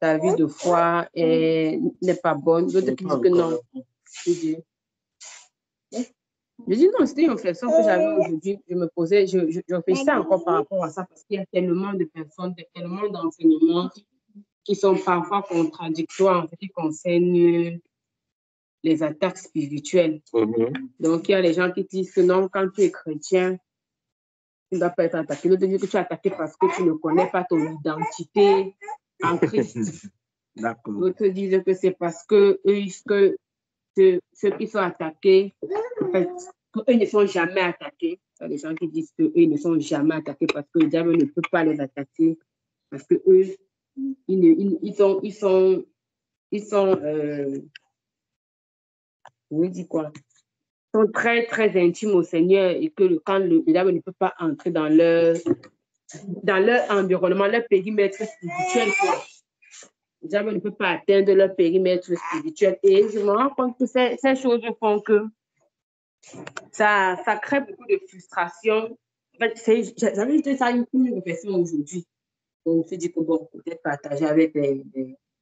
ta vie de foi n'est pas bonne. D'autres qui disent que non. Je dis non, c'était une réflexion que j'avais aujourd'hui. Je me posais, je réfléchissais encore par rapport à ça parce qu'il y a tellement de personnes, tellement d'enseignements qui sont parfois contradictoires en ce qui concerne les attaques spirituelles. Donc, il y a les gens qui disent que non, quand tu es chrétien, tu ne dois pas être attaqué. D'autres disent que tu es attaqué parce que tu ne connais pas ton identité en Christ. D'autres disent que c'est parce que ceux qui sont attaqués, en fait, eux ne sont jamais attaqués. Il y a des gens qui disent qu'eux ne sont jamais attaqués parce que le diable ne peut pas les attaquer. Parce que eux, ils sont très, très intimes au Seigneur et que quand le diable ne peut pas entrer dans leur environnement, leur périmètre spirituel, quoi. Le diable ne peut pas atteindre leur périmètre spirituel. Et je me rends compte que ces choses font que ça crée beaucoup de frustration. En fait, j'avais juste ça une réflexion aujourd'hui. Donc, je me suis dit que bon, peut-être partager avec les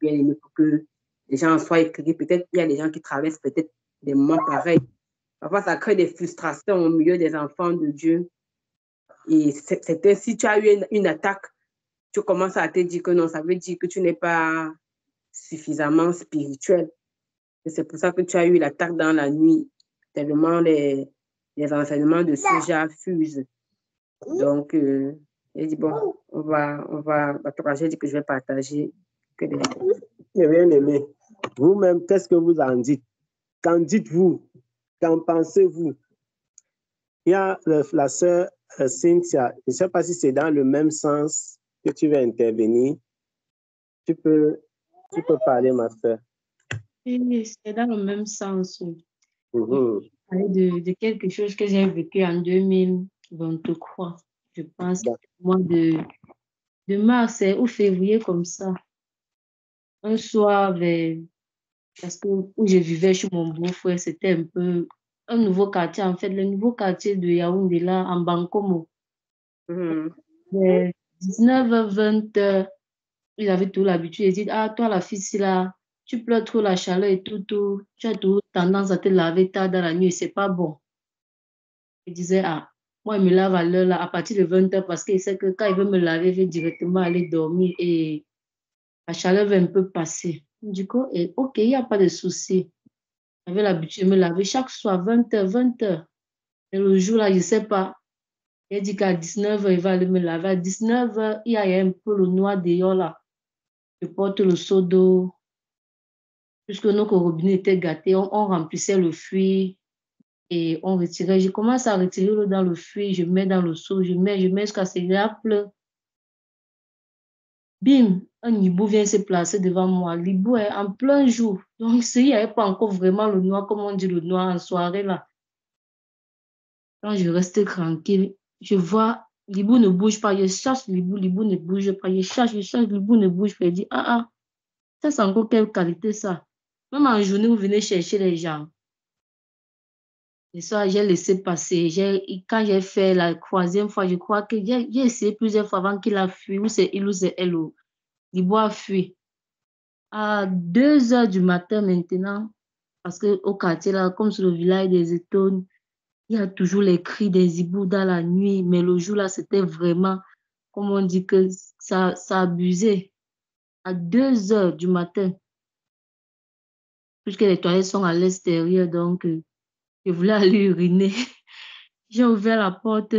bien-aimés pour que les gens soient éclairés. Peut-être qu'il y a des gens qui traversent peut-être des moments pareils. Parfois, ça crée des frustrations au milieu des enfants de Dieu. Et si tu as eu une attaque, tu commences à te dire que non, ça veut dire que tu n'es pas suffisamment spirituel. Et c'est pour ça que tu as eu l'attaque dans la nuit, tellement les enseignements de ce genre fusent. Donc, j'ai dit, bon, on va j'ai dit que je vais partager. J'ai bien aimé. Vous-même, qu'est-ce que vous en dites? Qu'en dites-vous? Qu'en pensez-vous? Il y a la sœur Cynthia, je ne sais pas si c'est dans le même sens que tu veux intervenir. Tu peux parler, ma sœur. Oui, c'est dans le même sens. Parler de quelque chose que j'ai vécu en 2023. Je pense mois de mars ou février comme ça. Un soir, parce que où je vivais chez mon beau-frère, c'était un peu un nouveau quartier. En fait, le nouveau quartier de Yaoundé, là, en Bankomo. 19h, 20h, il avait tout l'habitude. Il dit, ah, toi, la fille, si là, tu pleures trop la chaleur et tout, tu as tout tendance à te laver tard dans la nuit, c'est pas bon. Il disait, ah, moi, il me lave à l'heure, là, à partir de 20h, parce qu'il sait que quand il veut me laver, il veut directement aller dormir et la chaleur va un peu passer. Du coup, ok, il n'y a pas de souci. J'avais l'habitude de me laver chaque soir, 20h, 20h. Et le jour là, je ne sais pas. Il a dit qu'à 19h, il va aller me laver. À 19h, il y a un peu le noir dehors là. Je porte le seau d'eau. Puisque notre robinet était gâté, on remplissait le puits et on retirait. Je commence à retirer l'eau dans le puits, je mets dans le seau, je mets jusqu'à ce qu'il y a plein. Bim, un hibou vient se placer devant moi. L'hibou est en plein jour. Donc, il n'y avait pas encore vraiment le noir, comme on dit le noir en soirée là. Quand je reste tranquille, je vois l'hibou ne bouge pas. Je cherche l'hibou ne bouge pas. Je cherche, l'hibou ne bouge pas. Je dis, ça c'est encore quelle qualité ça? Même en journée, vous venez chercher les gens. Et ça, j'ai laissé passer. Quand j'ai fait la troisième fois, je crois que j'ai essayé plusieurs fois avant qu'il a fui, ou c'est il ou c'est elle. L'hibou a fui. À 2h du matin maintenant, parce qu'au quartier, là, comme sur le village des Étones, il y a toujours les cris des hiboux dans la nuit, mais le jour là, c'était vraiment, comme on dit, que ça abusait. À 2h du matin, puisque les toilettes sont à l'extérieur, donc je voulais aller uriner. J'ai ouvert la porte,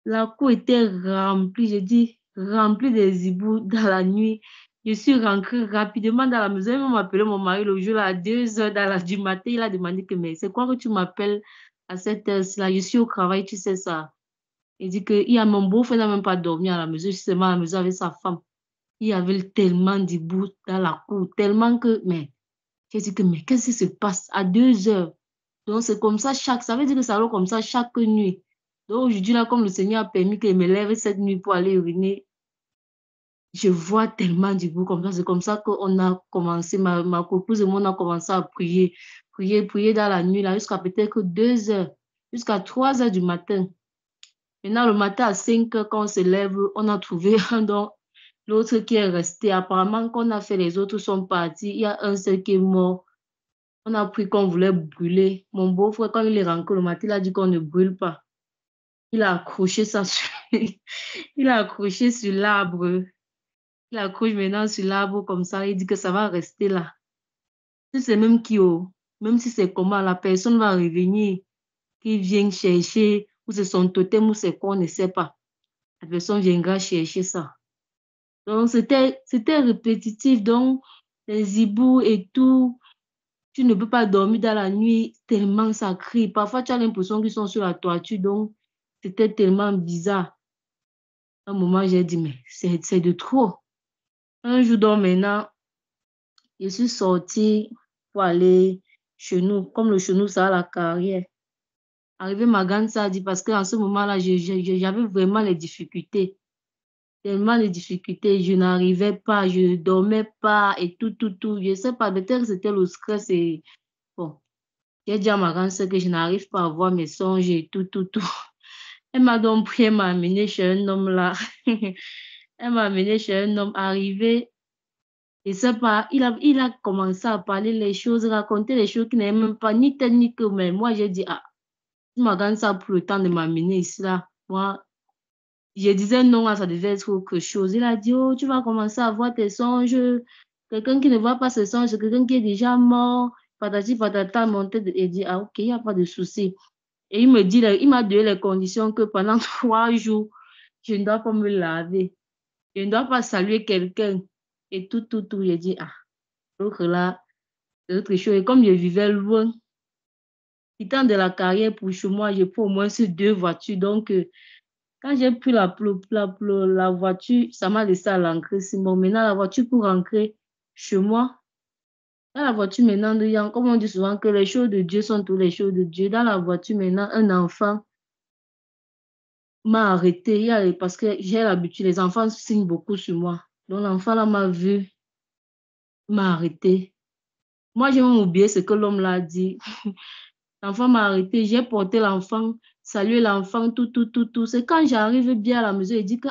la cour était remplie, j'ai dit, remplie des hiboux dans la nuit. Je suis rentrée rapidement dans la maison. Il m'a appelé mon mari le jour là, à 2h du matin. Il a demandé que, mais c'est quoi que tu m'appelles à cette heure-là? Je suis au travail, tu sais ça. Il dit que mon beau-frère n'a même pas dormi à la maison, justement à la maison avec sa femme. Il y avait tellement d'hiboux dans la cour, tellement que, mais, j'ai dit que, mais qu'est-ce qui se passe à 2h? Donc c'est comme ça ça veut dire que ça va comme ça chaque nuit. Donc aujourd'hui là, comme le Seigneur a permis que je me lève cette nuit pour aller uriner, je vois tellement d'hiboux comme ça. C'est comme ça qu'on a commencé, ma coupuse et moi, on a commencé à prier dans la nuit, là, jusqu'à peut-être 2h, jusqu'à 3h du matin. Maintenant, le matin à 5h, quand on se lève, on a trouvé l'autre qui est resté. Apparemment, quand on a fait, les autres sont partis. Il y a un seul qui est mort. On a pris qu'on voulait brûler. Mon beau-frère, quand il est rentré le matin, il a dit qu'on ne brûle pas. Il a accroché ça sur... il a accroché sur l'arbre. Il accroche maintenant sur l'arbre comme ça. Il dit que ça va rester là. Si c'est même même si c'est comment, la personne va revenir, qui vient chercher, ou c'est son totem, ou c'est quoi, on ne sait pas. La personne viendra chercher ça. Donc, c'était répétitif. Donc, les hiboux et tout, tu ne peux pas dormir dans la nuit tellement ça crie. Parfois, tu as l'impression qu'ils sont sur la toiture. Donc, c'était tellement bizarre. À un moment, j'ai dit, mais c'est de trop. Un jour, donc maintenant, je suis sortie pour aller chez nous. Comme le chez nous, ça a la carrière. Arrivé, ma grande sœur a dit, parce qu'en ce moment-là, j'avais vraiment les difficultés. Tellement les difficultés, je n'arrivais pas, je ne dormais pas et tout. Je ne sais pas, peut-être que c'était le stress et bon. J'ai dit à ma grande sœur que je n'arrive pas à voir mes songes et tout. Elle m'a donc pris, elle m'a amené chez un homme là. Elle m'a amené chez un homme arrivé. Et c'est pas, il a commencé à parler les choses, raconter les choses qui n'avaient même pas ni tête ni queue. Mais moi, j'ai dit, ah, si ma grande sœur a pris le temps de m'amener ici là, moi, je disais non, ça devait être autre chose. Il a dit, oh, tu vas commencer à voir tes songes. Quelqu'un qui ne voit pas ses songes, c'est quelqu'un qui est déjà mort. Patati patata, monté et dit, ah, ok, il n'y a pas de souci. Et il m'a donné les conditions que pendant 3 jours, je ne dois pas me laver. Je ne dois pas saluer quelqu'un. Et tout. J'ai dit, ah, donc là, c'est autre chose. Et comme je vivais loin, quittant de la carrière pour chez moi, j'ai pris au moins ces 2 voitures. Donc, quand j'ai pris la voiture, ça m'a laissé à l'entrée. Sinon, maintenant, la voiture pour rentrer chez moi, dans la voiture maintenant, comme on dit souvent que les choses de Dieu sont toutes les choses de Dieu. Dans la voiture maintenant, un enfant m'a arrêté parce que j'ai l'habitude, les enfants signent beaucoup sur moi. Donc l'enfant là m'a vu, m'a arrêté. Moi, j'ai même oublié ce que l'homme l'a dit. L'enfant m'a arrêté, j'ai porté l'enfant, salué l'enfant, tout. C'est quand j'arrive bien à la maison, il dit que,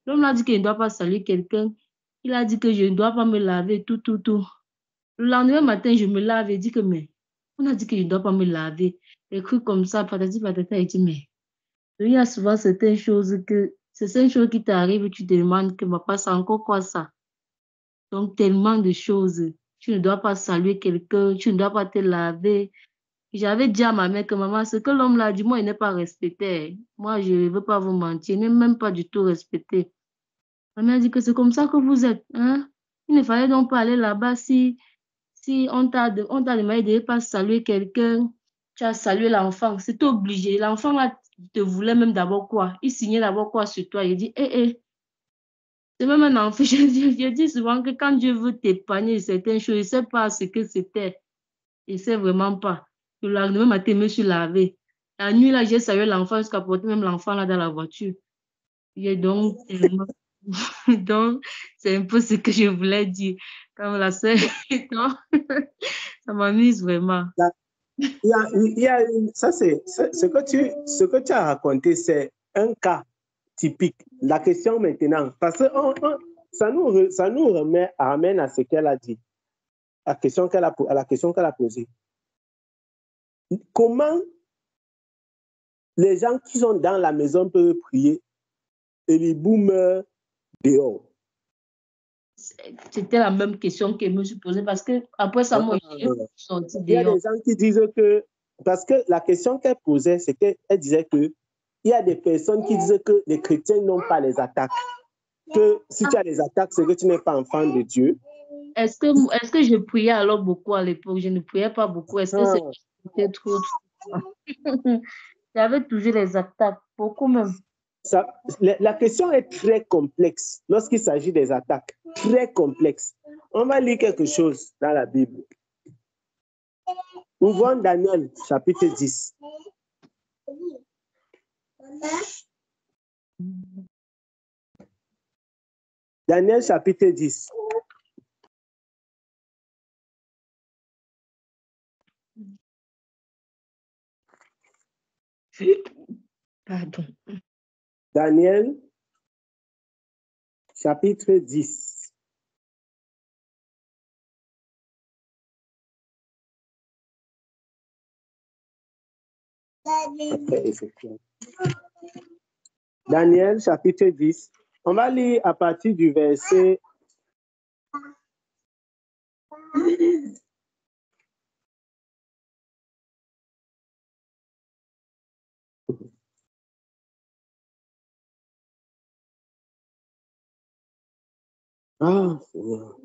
l'homme l'a dit qu'il ne doit pas saluer quelqu'un. Il a dit que je ne dois pas me laver, tout. Le lendemain matin, je me lave et dit que, mais, on a dit que je ne dois pas me laver. Et cru comme ça, patati patata, il dit, mais, il y a souvent certaines choses c'est certaines choses qui t'arrivent, tu te demandes que, papa, c'est encore quoi ça? Donc, tellement de choses. Tu ne dois pas saluer quelqu'un, tu ne dois pas te laver. J'avais dit à ma mère que maman, ce que l'homme l'a dit, moi, il n'est pas respecté. Moi, je ne veux pas vous mentir, il n'est même pas du tout respecté. Ma mère a dit que c'est comme ça que vous êtes. Hein? Il ne fallait donc pas aller là-bas si on t'a demandé de ne pas saluer quelqu'un, tu as salué l'enfant. C'est obligé. L'enfant là te voulait même d'abord quoi? Il signait d'abord quoi sur toi? Il dit, c'est même un enfant. Je dis souvent que quand Dieu veut t'épargner de certaines choses, il ne sait pas ce que c'était. Il ne sait vraiment pas. Le lendemain matin, je me suis lavée. La nuit, là, j'ai salué l'enfant jusqu'à porter même l'enfant là dans la voiture. Et donc, donc, c'est un peu ce que je voulais dire. Comme la sœur, ça m'amuse vraiment. Ça, c'est ce que tu as raconté, c'est un cas typique. La question maintenant, parce que ça nous ramène à ce qu'elle a dit, à la question qu'elle a posée. Comment les gens qui sont dans la maison peuvent prier et les boomers dehors? C'était la même question que je me suis posée parce que après ça, moi, j'ai sorti il y a dehors. des gens qui disent que, parce que la question qu'elle posait, c'est qu'elle disait que il y a des personnes qui disent que les chrétiens n'ont pas les attaques. Que si tu as les attaques, c'est que tu n'es pas enfant de Dieu. Est-ce que je priais alors beaucoup à l'époque? Je ne priais pas beaucoup. Est-ce que c'était trop? J'avais toujours les attaques, beaucoup même. La question est très complexe lorsqu'il s'agit des attaques. Très complexe. On va lire quelque chose dans la Bible. Ouvrons Daniel, chapitre 10. Daniel, chapitre 10. Pardon. Daniel, chapitre 10. Daniel, chapitre 10. On va lire à partir du verset... Ah, Seigneur.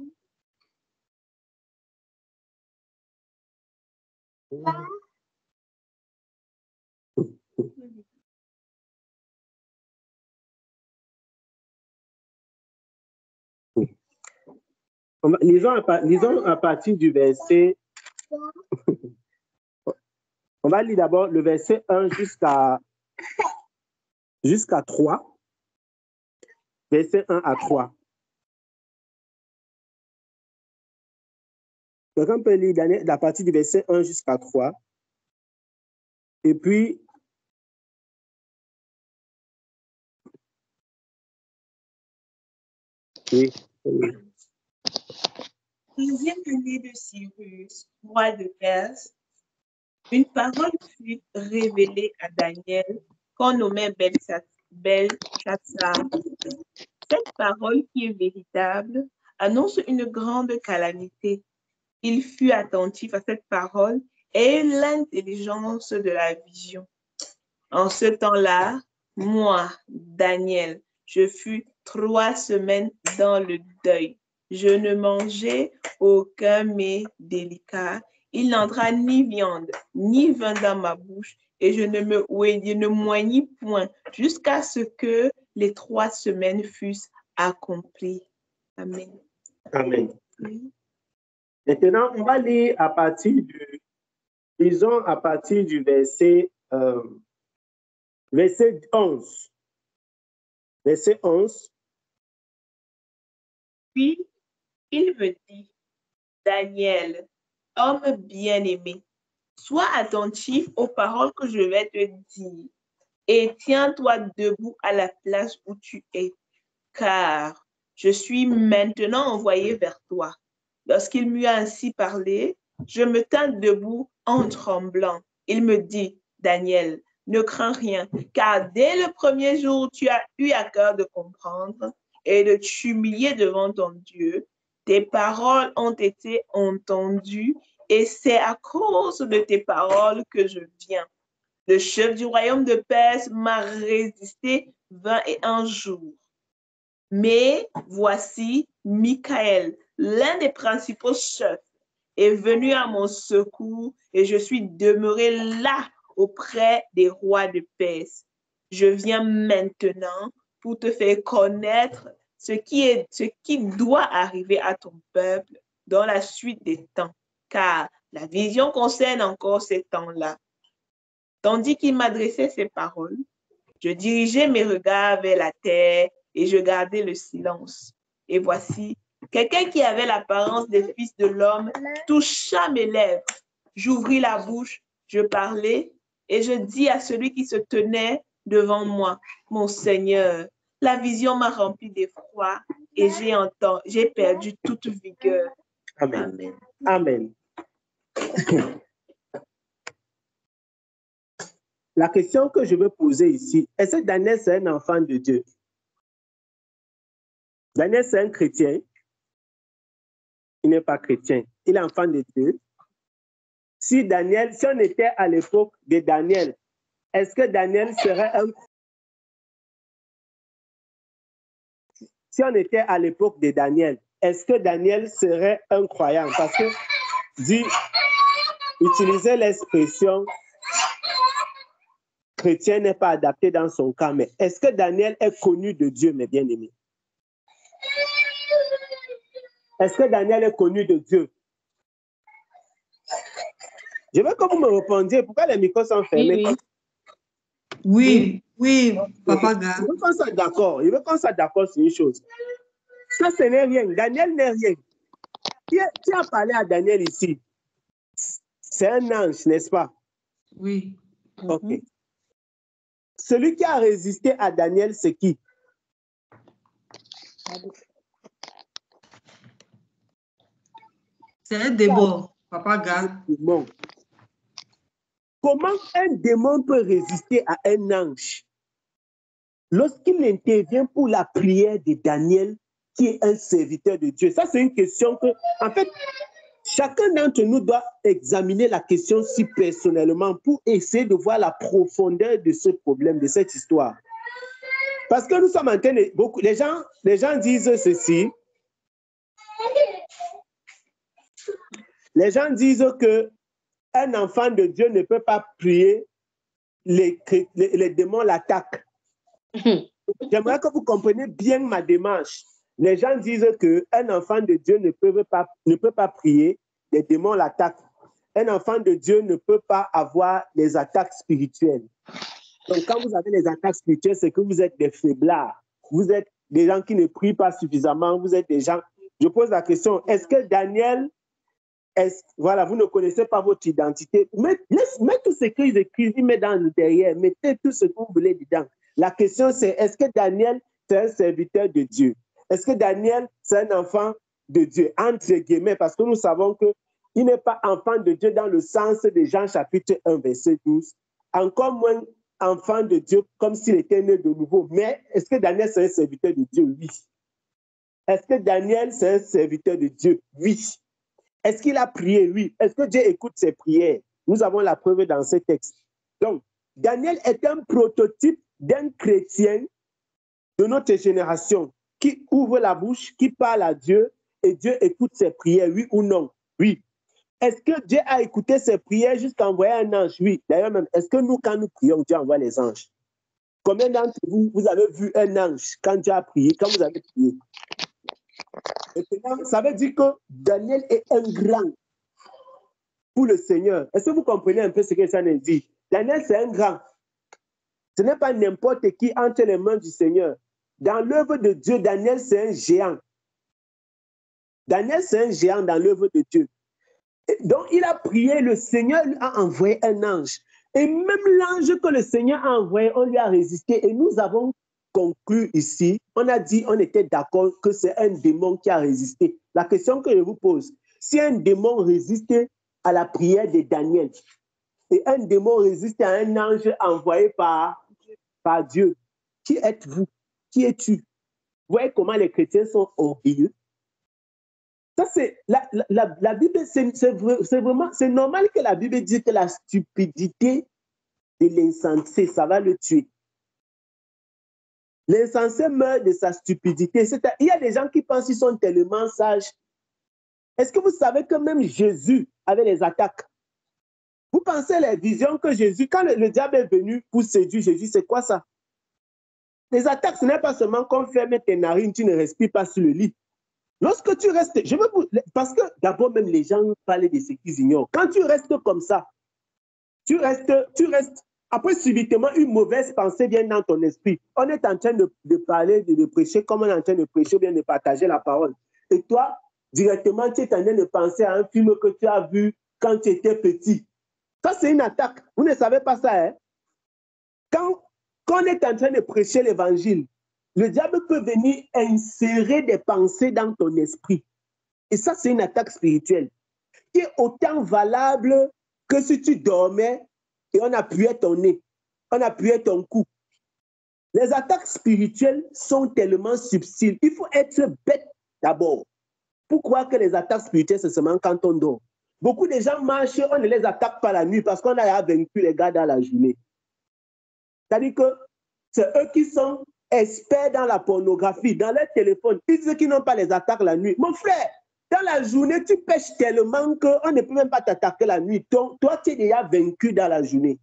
Lisons à partir du verset... On va lire d'abord le verset 1 jusqu'à 3. Verset 1 à 3. Quelqu'un peut lire Daniel, la partie du verset 1 jusqu'à 3. Et puis, oui. Sixième année de Cyrus, roi de Perse, une parole fut révélée à Daniel qu'on nommait Belshazzar. Cette parole qui est véritable annonce une grande calamité. Il fut attentif à cette parole et l'intelligence de la vision. En ce temps-là, moi, Daniel, je fus 3 semaines dans le deuil. Je ne mangeai aucun mets délicat. Il n'entra ni viande, ni vin dans ma bouche, et je ne moignis point jusqu'à ce que les 3 semaines fussent accomplies. Amen. Amen. Oui. Maintenant, on va lire à partir du verset 11. Verset 11. Puis, il me dit, Daniel, homme bien-aimé, sois attentif aux paroles que je vais te dire et tiens-toi debout à la place où tu es, car je suis maintenant envoyé vers toi. Lorsqu'il m'eut ainsi parlé, je me tins debout en tremblant. Il me dit, Daniel, ne crains rien, car dès le premier jour, tu as eu à cœur de comprendre et de t'humilier devant ton Dieu. Tes paroles ont été entendues et c'est à cause de tes paroles que je viens. Le chef du royaume de Perse m'a résisté 21 jours. Mais voici, Michael, l'un des principaux chefs, est venu à mon secours et je suis demeuré là auprès des rois de Perse. Je viens maintenant pour te faire connaître ce qui doit arriver à ton peuple dans la suite des temps, car la vision concerne encore ces temps-là. Tandis qu'il m'adressait ces paroles, je dirigeais mes regards vers la terre et je gardais le silence. Et voici, quelqu'un qui avait l'apparence des fils de l'homme toucha mes lèvres. J'ouvris la bouche, je parlais et je dis à celui qui se tenait devant moi, mon Seigneur, la vision m'a rempli d'effroi et j'ai perdu toute vigueur. Amen. Amen. La question que je veux poser ici, est-ce que Daniel, c'est un enfant de Dieu? Daniel, c'est un chrétien. Il n'est pas chrétien. Il est enfant de Dieu. Si on était à l'époque de Daniel, est-ce que Daniel serait un... Si on était à l'époque de Daniel, est-ce que Daniel serait un croyant? Parce que utiliser l'expression chrétien n'est pas adapté dans son cas, mais est-ce que Daniel est connu de Dieu, mes bien-aimés? Est-ce que Daniel est connu de Dieu? Je veux que vous me répondiez. Pourquoi les micros sont fermés? Oui, Papa Gars. Je veux qu'on soit d'accord. Je veux qu'on soit d'accord sur une chose. Ça, ce n'est rien. Daniel n'est rien. Qui a parlé à Daniel ici? C'est un ange, n'est-ce pas? Oui. OK. Celui qui a résisté à Daniel, c'est qui? C'est un démon, Papa Gars. Démon. Comment un démon peut résister à un ange lorsqu'il intervient pour la prière de Daniel, qui est un serviteur de Dieu? Ça, c'est une question que, en fait, chacun d'entre nous doit examiner la question si personnellement pour essayer de voir la profondeur de ce problème, de cette histoire. Parce que nous sommes en train de... Beaucoup, les gens disent ceci. Les gens disent qu'un enfant de Dieu ne peut pas prier, les démons l'attaquent. J'aimerais que vous compreniez bien ma démarche. Les gens disent qu'un enfant de Dieu ne peut pas prier, les démons l'attaquent. Un enfant de Dieu ne peut pas avoir des attaques spirituelles. Donc, quand vous avez des attaques spirituelles, c'est que vous êtes des faiblards. Vous êtes des gens qui ne prient pas suffisamment. Vous êtes des gens... Je pose la question, est-ce que Daniel... Voilà, vous ne connaissez pas votre identité. Mettez tout ce qu'ils écrivent, ils mettent dans le derrière. Mettez tout ce que vous voulez dedans. La question, c'est est-ce que Daniel, c'est un serviteur de Dieu? Est-ce que Daniel, c'est un enfant de Dieu? Entre guillemets, parce que nous savons qu'il n'est pas enfant de Dieu dans le sens de Jean chapitre 1, verset 12. Encore moins enfant de Dieu comme s'il était né de nouveau. Mais est-ce que Daniel, c'est un serviteur de Dieu? Oui. Est-ce que Daniel, c'est un serviteur de Dieu? Oui. Est-ce qu'il a prié? Oui. Est-ce que Dieu écoute ses prières? Nous avons la preuve dans ce texte. Donc, Daniel est un prototype d'un chrétien de notre génération qui ouvre la bouche, qui parle à Dieu et Dieu écoute ses prières, oui ou non? Oui. Est-ce que Dieu a écouté ses prières jusqu'à envoyer un ange? Oui. D'ailleurs, même, est-ce que nous, quand nous prions, Dieu envoie les anges? Combien d'entre vous, vous avez vu un ange quand Dieu a prié, quand vous avez prié? Maintenant, ça veut dire que Daniel est un grand pour le Seigneur. Est-ce que vous comprenez un peu ce que ça nous dit? Daniel, c'est un grand. Ce n'est pas n'importe qui entre les mains du Seigneur. Dans l'œuvre de Dieu, Daniel, c'est un géant. Daniel, c'est un géant dans l'œuvre de Dieu. Et donc, il a prié, le Seigneur lui a envoyé un ange. Et même l'ange que le Seigneur a envoyé, on lui a résisté. Et nous avons conclu ici, on a dit, on était d'accord que c'est un démon qui a résisté. La question que je vous pose, si un démon résistait à la prière de Daniel et un démon résiste à un ange envoyé par Dieu, qui êtes-vous? Qui es-tu? Vous voyez comment les chrétiens sont orgueilleux? Ça, c'est la Bible, c'est normal que la Bible dise que la stupidité de l'insensé, ça va le tuer. L'insensé meurt de sa stupidité. Il y a des gens qui pensent qu'ils sont tellement sages. Est-ce que vous savez que même Jésus avait les attaques? Vous pensez les visions que Jésus, quand le diable est venu pour séduire Jésus, c'est quoi ça? Les attaques, ce n'est pas seulement qu'on ferme tes narines, tu ne respires pas sur le lit. Lorsque tu restes, parce que d'abord même les gens parlent de ce qu'ils ignorent. Quand tu restes comme ça, tu restes, après subitement une mauvaise pensée vient dans ton esprit. On est en train de parler, de prêcher, comme on est en train de prêcher ou bien de partager la parole. Et toi, directement, tu es en train de penser à un film que tu as vu quand tu étais petit. Ça, c'est une attaque. Vous ne savez pas ça, hein? Quand on est en train de prêcher l'évangile, le diable peut venir insérer des pensées dans ton esprit. Et ça, c'est une attaque spirituelle qui est autant valable que si tu dormais et on appuyait ton nez, on appuyait ton cou. Les attaques spirituelles sont tellement subtiles. Il faut être bête d'abord. Pourquoi que les attaques spirituelles, c'est seulement quand on dort? Beaucoup de gens marchent, on ne les attaque pas la nuit parce qu'on a vaincu les gars dans la journée. C'est-à-dire que c'est eux qui sont experts dans la pornographie, dans leur téléphone. Ils disent qu'ils n'ont pas les attaques la nuit. Mon frère, dans la journée, tu pêches tellement qu'on ne peut même pas t'attaquer la nuit. Toi, tu es déjà vaincu dans la journée.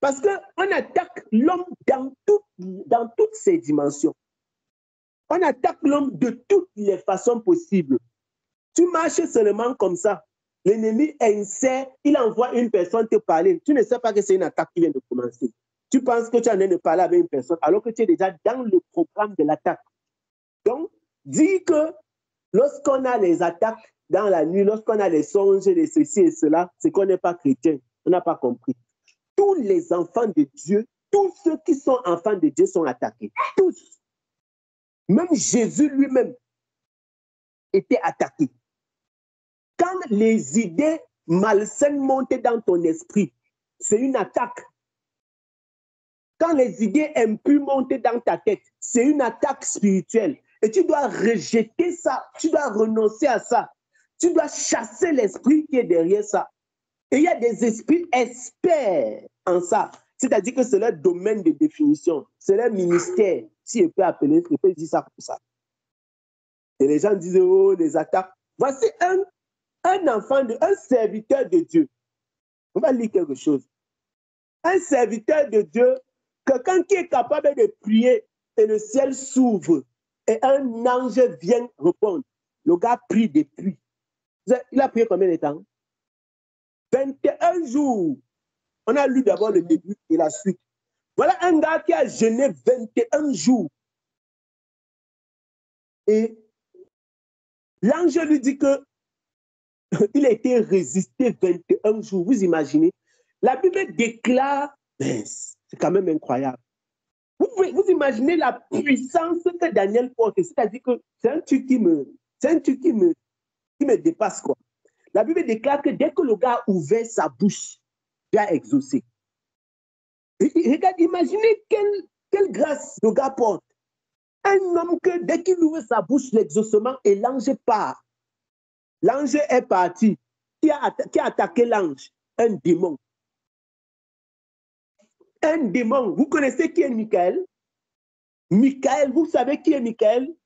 Parce qu'on attaque l'homme dans toutes ses dimensions. On attaque l'homme de toutes les façons possibles. Tu marches seulement comme ça. L'ennemi insère, il envoie une personne te parler. Tu ne sais pas que c'est une attaque qui vient de commencer. Tu penses que tu es en train de parler avec une personne alors que tu es déjà dans le programme de l'attaque. Donc, dis que lorsqu'on a les attaques dans la nuit, lorsqu'on a les songes de ceci et cela, c'est qu'on n'est pas chrétien. On n'a pas compris. Tous les enfants de Dieu, tous ceux qui sont enfants de Dieu sont attaqués. Tous. Même Jésus lui-même était attaqué. Quand les idées malsaines montent dans ton esprit, c'est une attaque. Quand les idées impures montent dans ta tête, c'est une attaque spirituelle. Et tu dois rejeter ça, tu dois renoncer à ça. Tu dois chasser l'esprit qui est derrière ça. Et il y a des esprits experts en ça. C'est-à-dire que c'est leur domaine de définition, c'est leur ministère, si je peux appeler, je peux dire ça comme ça. Et les gens disent, oh, les attaques. Voici un enfant, un serviteur de Dieu. On va lire quelque chose. Un serviteur de Dieu, quelqu'un qui est capable de prier et le ciel s'ouvre et un ange vient répondre. Le gars prie des pluies. Il a prié combien de temps? 21 jours. On a lu d'abord le début et la suite. Voilà un gars qui a jeûné 21 jours. Et l'ange lui dit que il a été résisté 21 jours. Vous imaginez? La Bible déclare, c'est quand même incroyable. Vous imaginez la puissance que Daniel porte. C'est-à-dire que c'est un truc qui me dépasse, quoi. La Bible déclare que dès que le gars a ouvert sa bouche, il a exaucé. Regarde, imaginez quelle grâce le gars porte. Un homme que dès qu'il ouvre sa bouche, l'exaucement et l'ange part. L'ange est parti. Qui a attaqué l'ange? Un démon. Un démon. Vous connaissez qui est Michael? Michael, vous savez qui est Michael?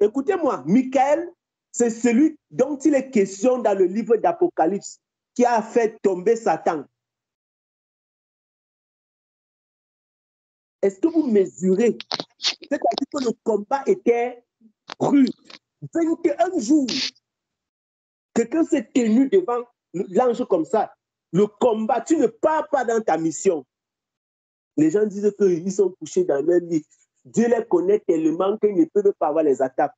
Écoutez-moi, Michael, c'est celui dont il est question dans le livre d'Apocalypse, qui a fait tomber Satan. Est-ce que vous mesurez? C'est-à-dire que le combat était rude. 21 jours. Quelqu'un s'est tenu devant l'ange comme ça. Le combat, tu ne pars pas dans ta mission. Les gens disent qu'ils sont couchés dans leur lit. Dieu les connaît tellement qu'ils ne peuvent pas avoir les attaques.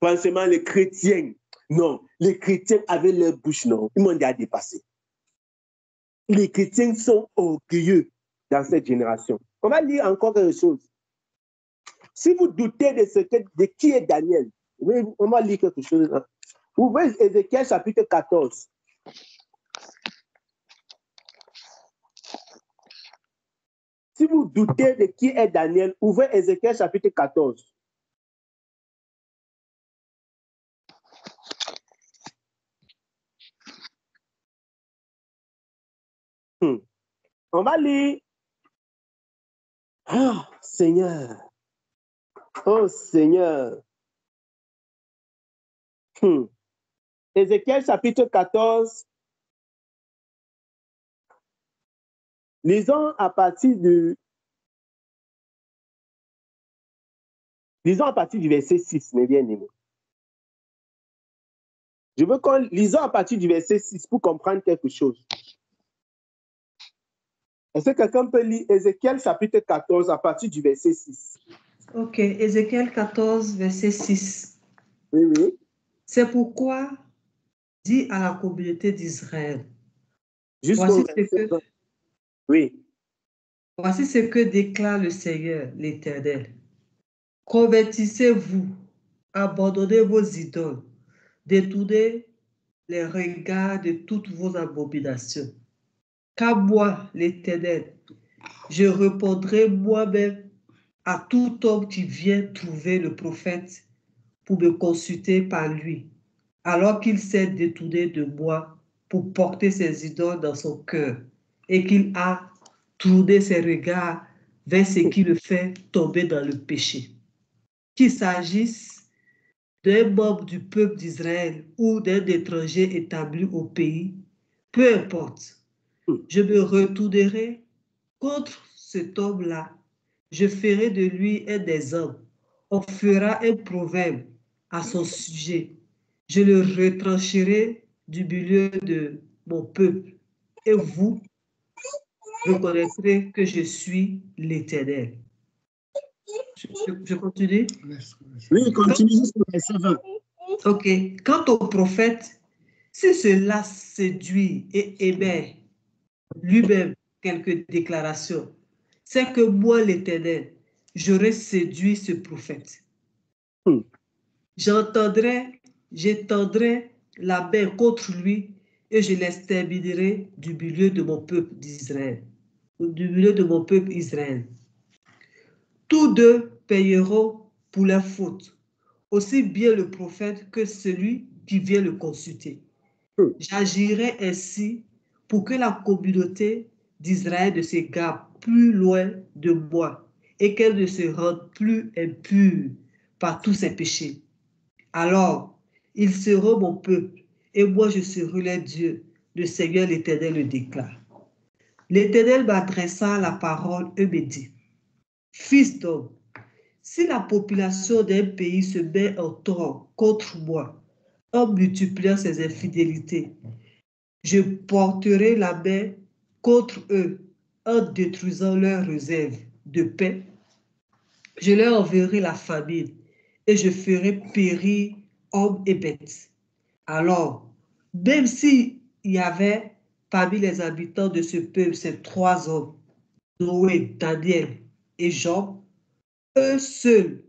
Franchement, les chrétiens, non. Les chrétiens avaient leur bouche, non. Ils m'ont déjà dépassé. Les chrétiens sont orgueilleux dans cette génération. On va lire encore quelque chose. Si vous doutez de qui est Daniel, on va lire quelque chose. Vous voyez Ézéchiel chapitre 14. Si vous doutez de qui est Daniel, ouvrez Ézéchiel chapitre 14. On va lire. Oh Seigneur. Oh Seigneur. Ézéchiel chapitre 14. Lisons à partir du verset 6, mes bien-aimés. Je veux qu'on lisons à partir du verset 6 pour comprendre quelque chose. Est-ce que quelqu'un peut lire Ézéchiel chapitre 14 à partir du verset 6? Ok, Ézéchiel 14, verset 6. Oui, oui. C'est pourquoi dis à la communauté d'Israël. Oui. Voici ce que déclare le Seigneur, l'Éternel. Convertissez-vous, abandonnez vos idoles, détournez les regards de toutes vos abominations. Car moi, l'Éternel, je répondrai moi-même à tout homme qui vient trouver le prophète pour me consulter par lui, alors qu'il s'est détourné de moi pour porter ses idoles dans son cœur et qu'il a tourné ses regards vers ce qui le fait tomber dans le péché. Qu'il s'agisse d'un membre du peuple d'Israël ou d'un étranger établi au pays, peu importe, je me retournerai contre cet homme-là. Je ferai de lui un des hommes. On fera un proverbe à son sujet. Je le retrancherai du milieu de mon peuple. Et vous reconnaîtrez que je suis l'Éternel. Je continue? Oui, continue jusqu'au verset 20. Ok. Quant au prophète, si cela séduit et émet lui-même quelques déclarations, c'est que moi, l'Éternel, j'aurai séduit ce prophète. Hmm. J'étendrai la main contre lui et je l'exterminerai du milieu de mon peuple d'Israël. Du milieu de mon peuple Israël. Tous deux payeront pour leur faute, aussi bien le prophète que celui qui vient le consulter. J'agirai ainsi pour que la communauté d'Israël ne s'égare plus loin de moi et qu'elle ne se rende plus impure par tous ses péchés. Alors, ils seront mon peuple et moi je serai leur Dieu. Le Seigneur l'Éternel le déclare. L'Éternel m'adressa la parole et me dit, Fils d'homme, si la population d'un pays se met en tort contre moi, en multipliant ses infidélités, je porterai la main contre eux en détruisant leurs réserves de paix. Je leur enverrai la famine et je ferai périr hommes et bêtes. Alors, même s'il y avait parmi les habitants de ce peuple ces trois hommes, Noé, Daniel et Job, eux seuls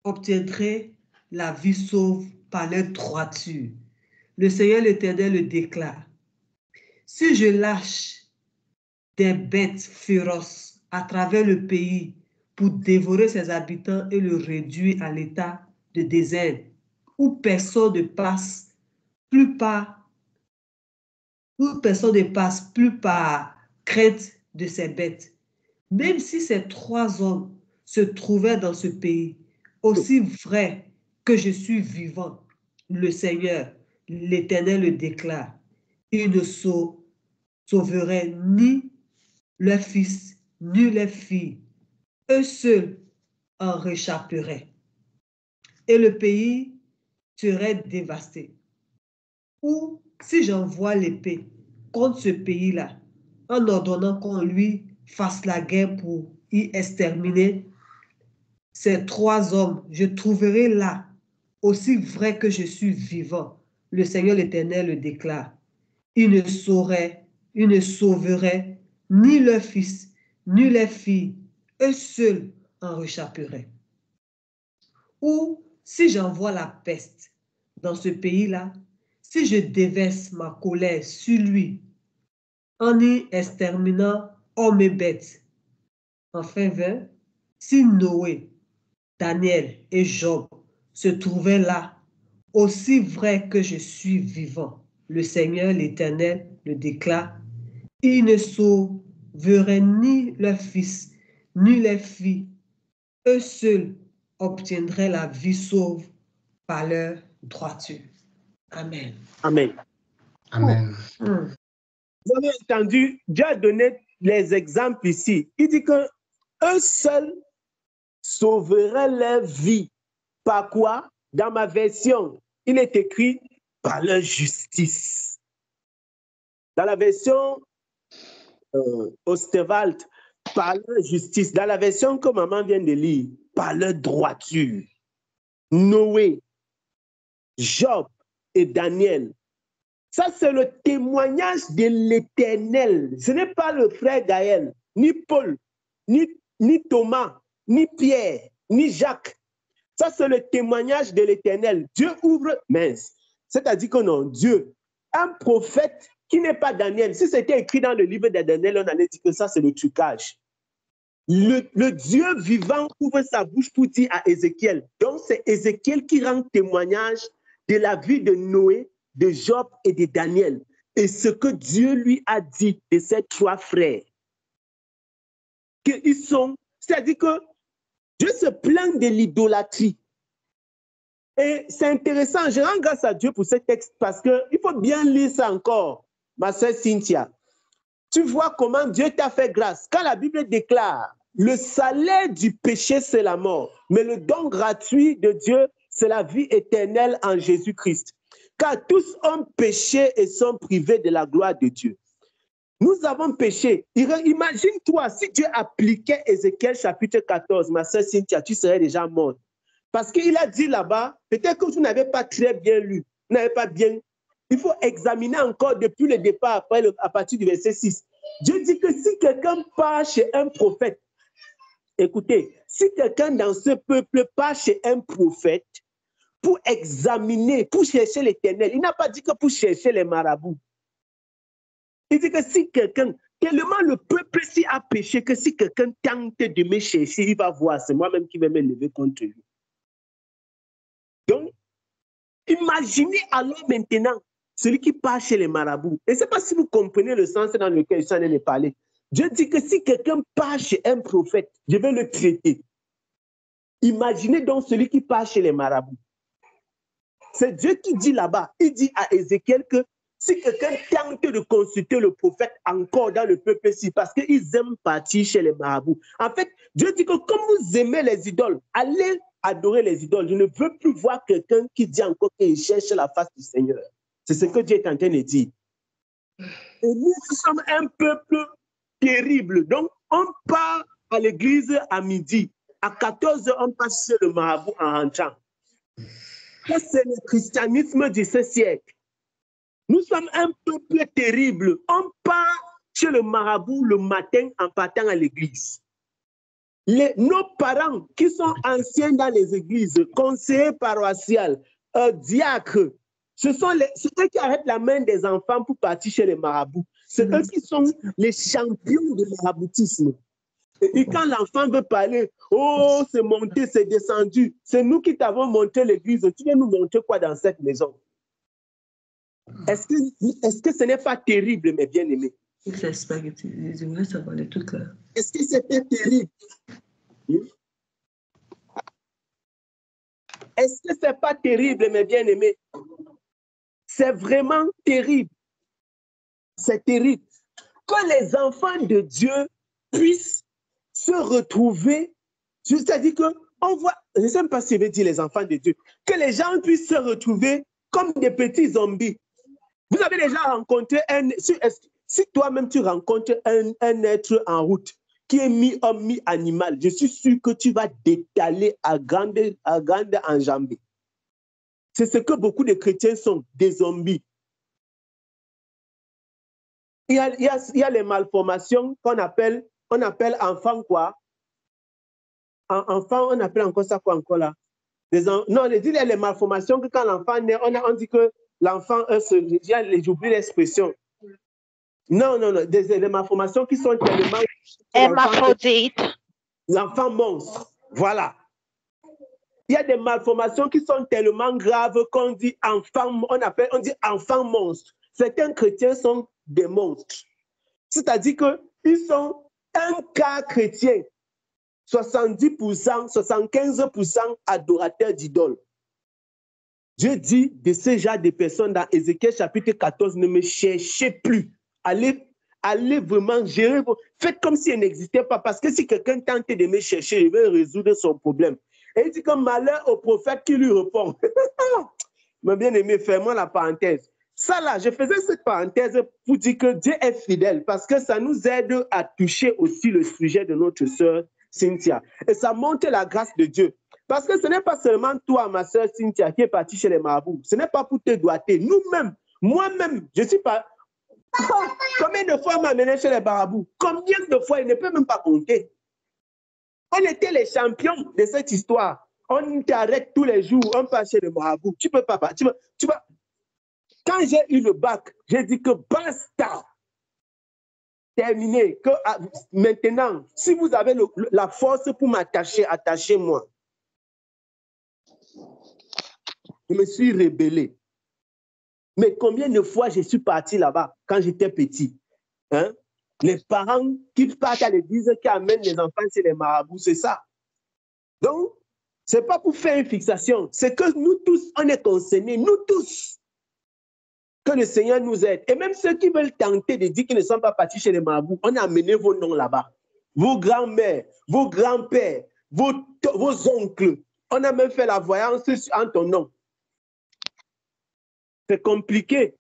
obtiendraient la vie sauve par leur droiture. Le Seigneur l'Éternel le déclare. Si je lâche des bêtes féroces à travers le pays pour dévorer ses habitants et le réduire à l'état de désert, où personne ne passe plus par crainte de ces bêtes. Même si ces trois hommes se trouvaient dans ce pays, aussi vrai que je suis vivant, le Seigneur, l'Éternel le déclare, il ne sauverait ni leurs fils, ni leurs filles. Eux seuls en réchapperaient. Et le pays serait dévasté. Ou si j'envoie l'épée contre ce pays-là, en ordonnant qu'on lui fasse la guerre pour y exterminer ces trois hommes, je trouverai là, aussi vrai que je suis vivant, le Seigneur l'Éternel le déclare, il ne sauverait ni leurs fils, ni leurs filles, eux seuls en réchapperaient. Ou si j'envoie la peste dans ce pays-là, si je déverse ma colère sur lui en y exterminant hommes et bêtes, enfin, si Noé, Daniel et Job se trouvaient là, aussi vrai que je suis vivant, le Seigneur l'Éternel le déclare, ils ne sauveraient ni leurs fils, ni leurs filles, eux seuls obtiendraient la vie sauve par leur droiture. Amen. Amen. Amen. Vous avez entendu, Dieu a donné les exemples ici. Il dit que eux seuls sauveraient leur vie. Par quoi? Dans ma version, il est écrit par leur justice. Dans la version Ostewald, par leur justice. Dans la version que maman vient de lire, par leur droiture. Noé, Job et Daniel. Ça, c'est le témoignage de l'Éternel. Ce n'est pas le frère Gaël, ni Paul, ni Thomas, ni Pierre, ni Jacques. Ça, c'est le témoignage de l'Éternel. Dieu ouvre, mince. C'est-à-dire que non, Dieu, un prophète qui n'est pas Daniel. Si c'était écrit dans le livre de Daniel, on allait dire que ça, c'est le trucage. Le Dieu vivant ouvre sa bouche pour dire à Ézéchiel. Donc, c'est Ézéchiel qui rend témoignage de la vie de Noé, de Job et de Daniel. Et ce que Dieu lui a dit de ces trois frères. Qu'ils sont, c'est-à-dire que Dieu se plaint de l'idolâtrie. Et c'est intéressant, je rends grâce à Dieu pour ce texte parce qu'il faut bien lire ça encore, ma sœur Cynthia. Tu vois comment Dieu t'a fait grâce. Quand la Bible déclare, le salaire du péché, c'est la mort, mais le don gratuit de Dieu, c'est la vie éternelle en Jésus-Christ. Car tous ont péché et sont privés de la gloire de Dieu. Nous avons péché. Imagine-toi, si Dieu appliquait Ézéchiel chapitre 14, ma sœur Cynthia, tu serais déjà morte. Parce qu'il a dit là-bas, peut-être que vous n'avez pas très bien lu, vous n'avez pas bien. Il faut examiner encore depuis le départ, à partir du verset 6. Dieu dit que si quelqu'un part chez un prophète, écoutez, si quelqu'un dans ce peuple part chez un prophète pour examiner, pour chercher l'Éternel, il n'a pas dit que pour chercher les marabouts. Il dit que si quelqu'un, tellement le peuple s'y a péché que si quelqu'un tente de me chercher, il va voir, c'est moi-même qui vais me lever contre lui. Donc, imaginez alors maintenant celui qui part chez les marabouts. Et je ne sais pas si vous comprenez le sens dans lequel je suis en train de parler. Dieu dit que si quelqu'un part chez un prophète, je vais le traiter. Imaginez donc celui qui part chez les marabouts. C'est Dieu qui dit là-bas, il dit à Ézéchiel que si quelqu'un tente de consulter le prophète encore dans le peuple-ci, parce qu'ils aiment partir chez les marabouts. En fait, Dieu dit que comme vous aimez les idoles, allez adorer les idoles. Je ne veux plus voir quelqu'un qui dit encore qu'il cherche la face du Seigneur. C'est ce que Dieu est en train de dire. Et nous sommes un peuple terrible. Donc, on part à l'église à midi. À 14h, on passe chez le marabout en rentrant. C'est le christianisme de ce siècle. Nous sommes un peuple terrible. On part chez le marabout le matin en partant à l'église. Nos parents qui sont anciens dans les églises, conseillers paroissiaux, diacres, c'est eux qui arrêtent la main des enfants pour partir chez les marabouts. C'est eux qui sont les champions du maraboutisme. Et quand l'enfant veut parler, oh, c'est monté, c'est descendu, c'est nous qui t'avons monté l'église, tu viens nous montrer quoi dans cette maison? Est-ce que ce n'est pas terrible, mes bien-aimés? Est-ce que c'était terrible? Est-ce que ce n'est pas terrible, mes bien-aimés? C'est vraiment terrible. C'est terrible. Que les enfants de Dieu puissent se retrouver, c'est-à-dire qu'on voit, je ne sais pas si je vais dire les enfants de Dieu, que les gens puissent se retrouver comme des petits zombies. Vous avez déjà rencontré si toi-même tu rencontres un être en route qui est mi-homme, mi-animal, je suis sûr que tu vas détaler à grande enjambée. C'est ce que beaucoup de chrétiens sont, des zombies. Il y a les malformations qu'on appelle, enfants quoi? Enfants, on appelle encore ça quoi encore là? Non, il y a les malformations que quand l'enfant naît, on dit que l'enfant, j'oublie l'expression. Non, des malformations qui sont tellement... Hermaphrodite. L'enfant monstre, voilà. Il y a des malformations qui sont tellement graves qu'on dit enfant, on dit enfant monstre. Certains chrétiens sont des monstres. C'est-à-dire qu'ils sont un cas chrétien, 70%, 75% adorateurs d'idoles. Dieu dit de ce genre de personnes dans Ézéchiel chapitre 14, ne me cherchez plus. Allez vraiment gérer. Faites comme s'il n'existait pas. Parce que si quelqu'un tente de me chercher, il va résoudre son problème. Et il dit que malheur au prophète qui lui répond. Mais bien aimé, fermons la parenthèse. Ça là, je faisais cette parenthèse pour dire que Dieu est fidèle. Parce que ça nous aide à toucher aussi le sujet de notre sœur Cynthia. Et ça montre la grâce de Dieu. Parce que ce n'est pas seulement toi, ma sœur Cynthia, qui est partie chez les marabouts. Ce n'est pas pour te doiter. Nous-mêmes, moi-même, je ne suis pas... Combien de fois on m'a amené chez les marabouts? Combien de fois? Il ne peut même pas compter. On était les champions de cette histoire. On t'arrête tous les jours, on passe chez les marabouts. Tu ne peux pas partir. Quand j'ai eu le bac, j'ai dit que basta. Terminé. Que maintenant, si vous avez la force pour m'attacher, attachez-moi. Je me suis rebellé. Mais combien de fois je suis parti là-bas quand j'étais petit? Hein? Les parents qui partent à l'église, qui amènent les enfants chez les marabouts, c'est ça. Donc, ce n'est pas pour faire une fixation. C'est que nous tous, on est concernés, nous tous. Que le Seigneur nous aide. Et même ceux qui veulent tenter de dire qu'ils ne sont pas partis chez les marabouts, on a amené vos noms là-bas. Vos grands-mères, vos grands-pères, vos oncles. On a même fait la voyance en ton nom. C'est compliqué.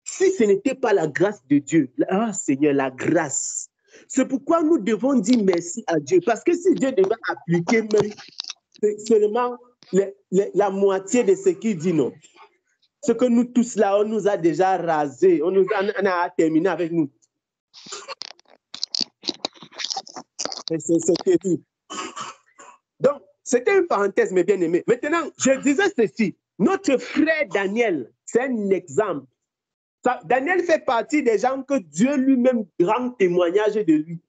Si ce n'était pas la grâce de Dieu, Seigneur, la grâce. C'est pourquoi nous devons dire merci à Dieu. Parce que si Dieu devait appliquer même seulement la moitié de ce qu'il dit, non. Ce que nous tous là, on nous a déjà rasé, on a terminé avec nous. C'est terrible. Donc, c'était une parenthèse, mes bien-aimés. Maintenant, je disais ceci. Notre frère Daniel, c'est un exemple. Daniel fait partie des gens que Dieu lui-même rend témoignage de lui.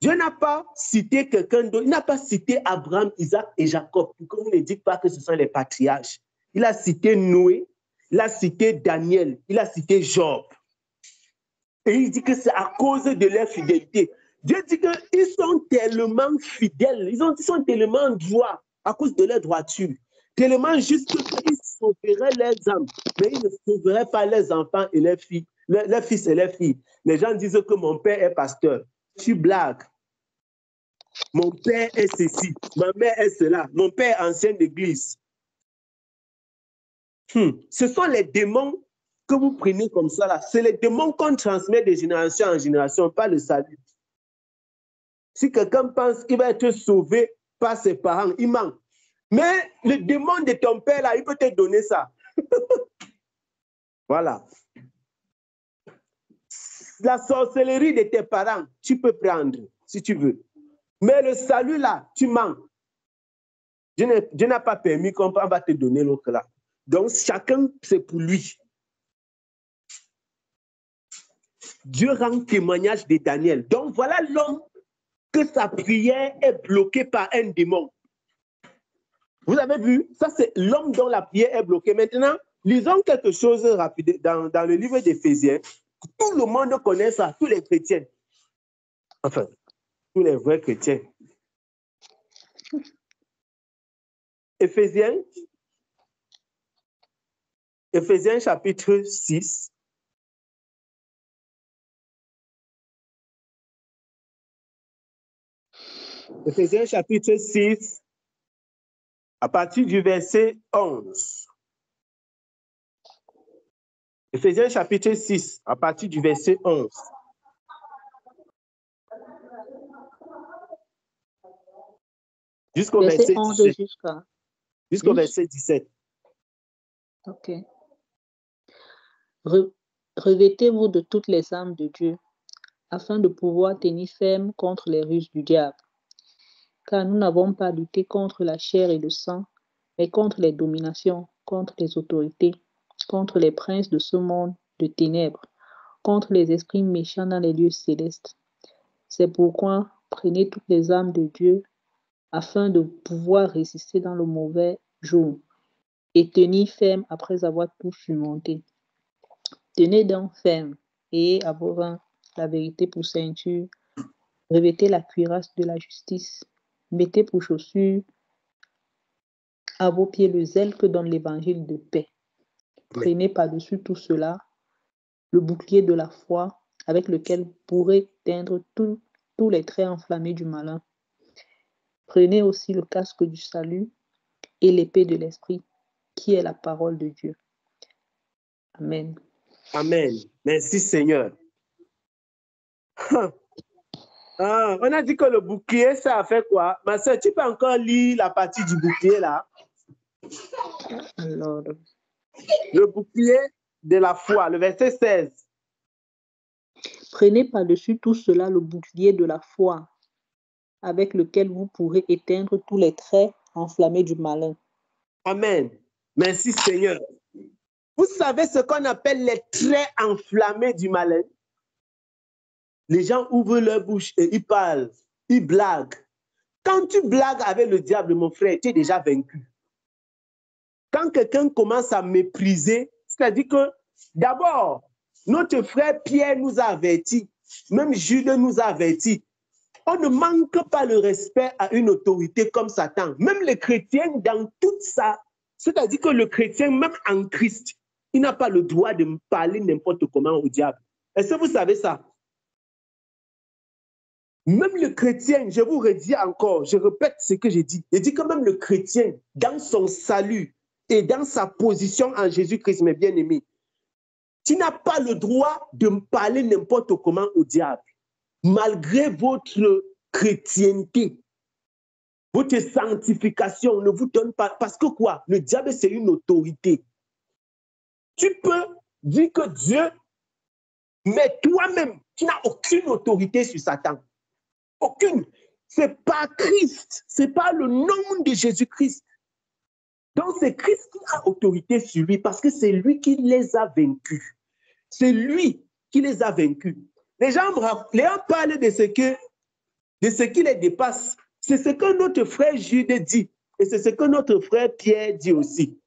Dieu n'a pas cité quelqu'un d'autre. Il n'a pas cité Abraham, Isaac et Jacob. Pourquoi vous ne dites pas que ce sont les patriarches? Il a cité Noé, il a cité Daniel, il a cité Job. Et il dit que c'est à cause de leur fidélité. Dieu dit qu'ils sont tellement fidèles, ils sont tellement droits à cause de leur droiture, tellement justes qu'ils sauveraient leurs âmes, mais ils ne sauveraient pas leurs enfants et leurs filles, leurs fils et leurs filles. Les gens disent que mon père est pasteur. Tu blagues. Mon père est ceci, ma mère est cela, mon père est ancien d'église. Ce sont les démons que vous prenez comme ça là. C'est les démons qu'on transmet de génération en génération, pas le salut. Si quelqu'un pense qu'il va être sauvé par ses parents, il ment. Mais le démon de ton père là, il peut te donner ça. Voilà. La sorcellerie de tes parents, tu peux prendre si tu veux. Mais le salut là, tu mens. Dieu n'a pas permis qu'on va te donner l'autre là. Donc chacun, c'est pour lui. Dieu rend témoignage de Daniel. Donc voilà l'homme que sa prière est bloquée par un démon. Vous avez vu? Ça, c'est l'homme dont la prière est bloquée. Maintenant, lisons quelque chose rapide dans le livre d'Éphésiens. Tout le monde connaît ça, tous les chrétiens. Enfin, tous les vrais chrétiens. Éphésiens chapitre 6. Éphésiens chapitre 6, à partir du verset 11. Éphésiens chapitre 6, à partir du verset 11. Jusqu'au verset 17. Jusqu'au verset 17. Ok. Revêtez-vous de toutes les armes de Dieu, afin de pouvoir tenir ferme contre les ruses du diable. Car nous n'avons pas lutté contre la chair et le sang, mais contre les dominations, contre les autorités, contre les princes de ce monde de ténèbres, contre les esprits méchants dans les lieux célestes. C'est pourquoi prenez toutes les armes de Dieu, afin de pouvoir résister dans le mauvais jour, et tenir ferme après avoir tout surmonté. Tenez donc ferme, et à vos reins la vérité pour ceinture, revêtez la cuirasse de la justice, mettez pour chaussures à vos pieds le zèle que donne l'évangile de paix. Prenez par-dessus tout cela le bouclier de la foi, avec lequel vous pourrez éteindre tous les traits enflammés du malin. Prenez aussi le casque du salut et l'épée de l'esprit, qui est la parole de Dieu. Amen. Amen. Merci Seigneur. On a dit que le bouclier, ça a fait quoi? Ma soeur, tu peux encore lire la partie du bouclier là? Alors, le bouclier de la foi, le verset 16. Prenez par-dessus tout cela le bouclier de la foi, avec lequel vous pourrez éteindre tous les traits enflammés du malin. Amen. Merci Seigneur. Vous savez ce qu'on appelle les traits enflammés du malin? Les gens ouvrent leur bouche et ils parlent, ils blaguent. Quand tu blagues avec le diable, mon frère, tu es déjà vaincu. Quand quelqu'un commence à mépriser, c'est-à-dire que d'abord, notre frère Pierre nous a avertis, même Jude nous a avertis. On ne manque pas le respect à une autorité comme Satan. Même les chrétiens, dans tout ça, c'est-à-dire que le chrétien, même en Christ, il n'a pas le droit de parler n'importe comment au diable. Est-ce que vous savez ça? Même le chrétien, je vous redis encore, je répète ce que j'ai dit. Je dis que même le chrétien, dans son salut et dans sa position en Jésus-Christ, mes bien-aimés, tu n'as pas le droit de parler n'importe comment au diable. Malgré votre chrétienté, votre sanctification ne vous donne pas... Parce que quoi? Le diable, c'est une autorité. Tu peux dire que Dieu, mais toi-même, tu n'as aucune autorité sur Satan. Aucune. C'est pas Christ, c'est pas le nom de Jésus-Christ. Donc c'est Christ qui a autorité sur lui parce que c'est lui qui les a vaincus. C'est lui qui les a vaincus. Les gens parlent de ce qui les dépasse. C'est ce que notre frère Jude dit. Et c'est ce que notre frère Pierre dit aussi.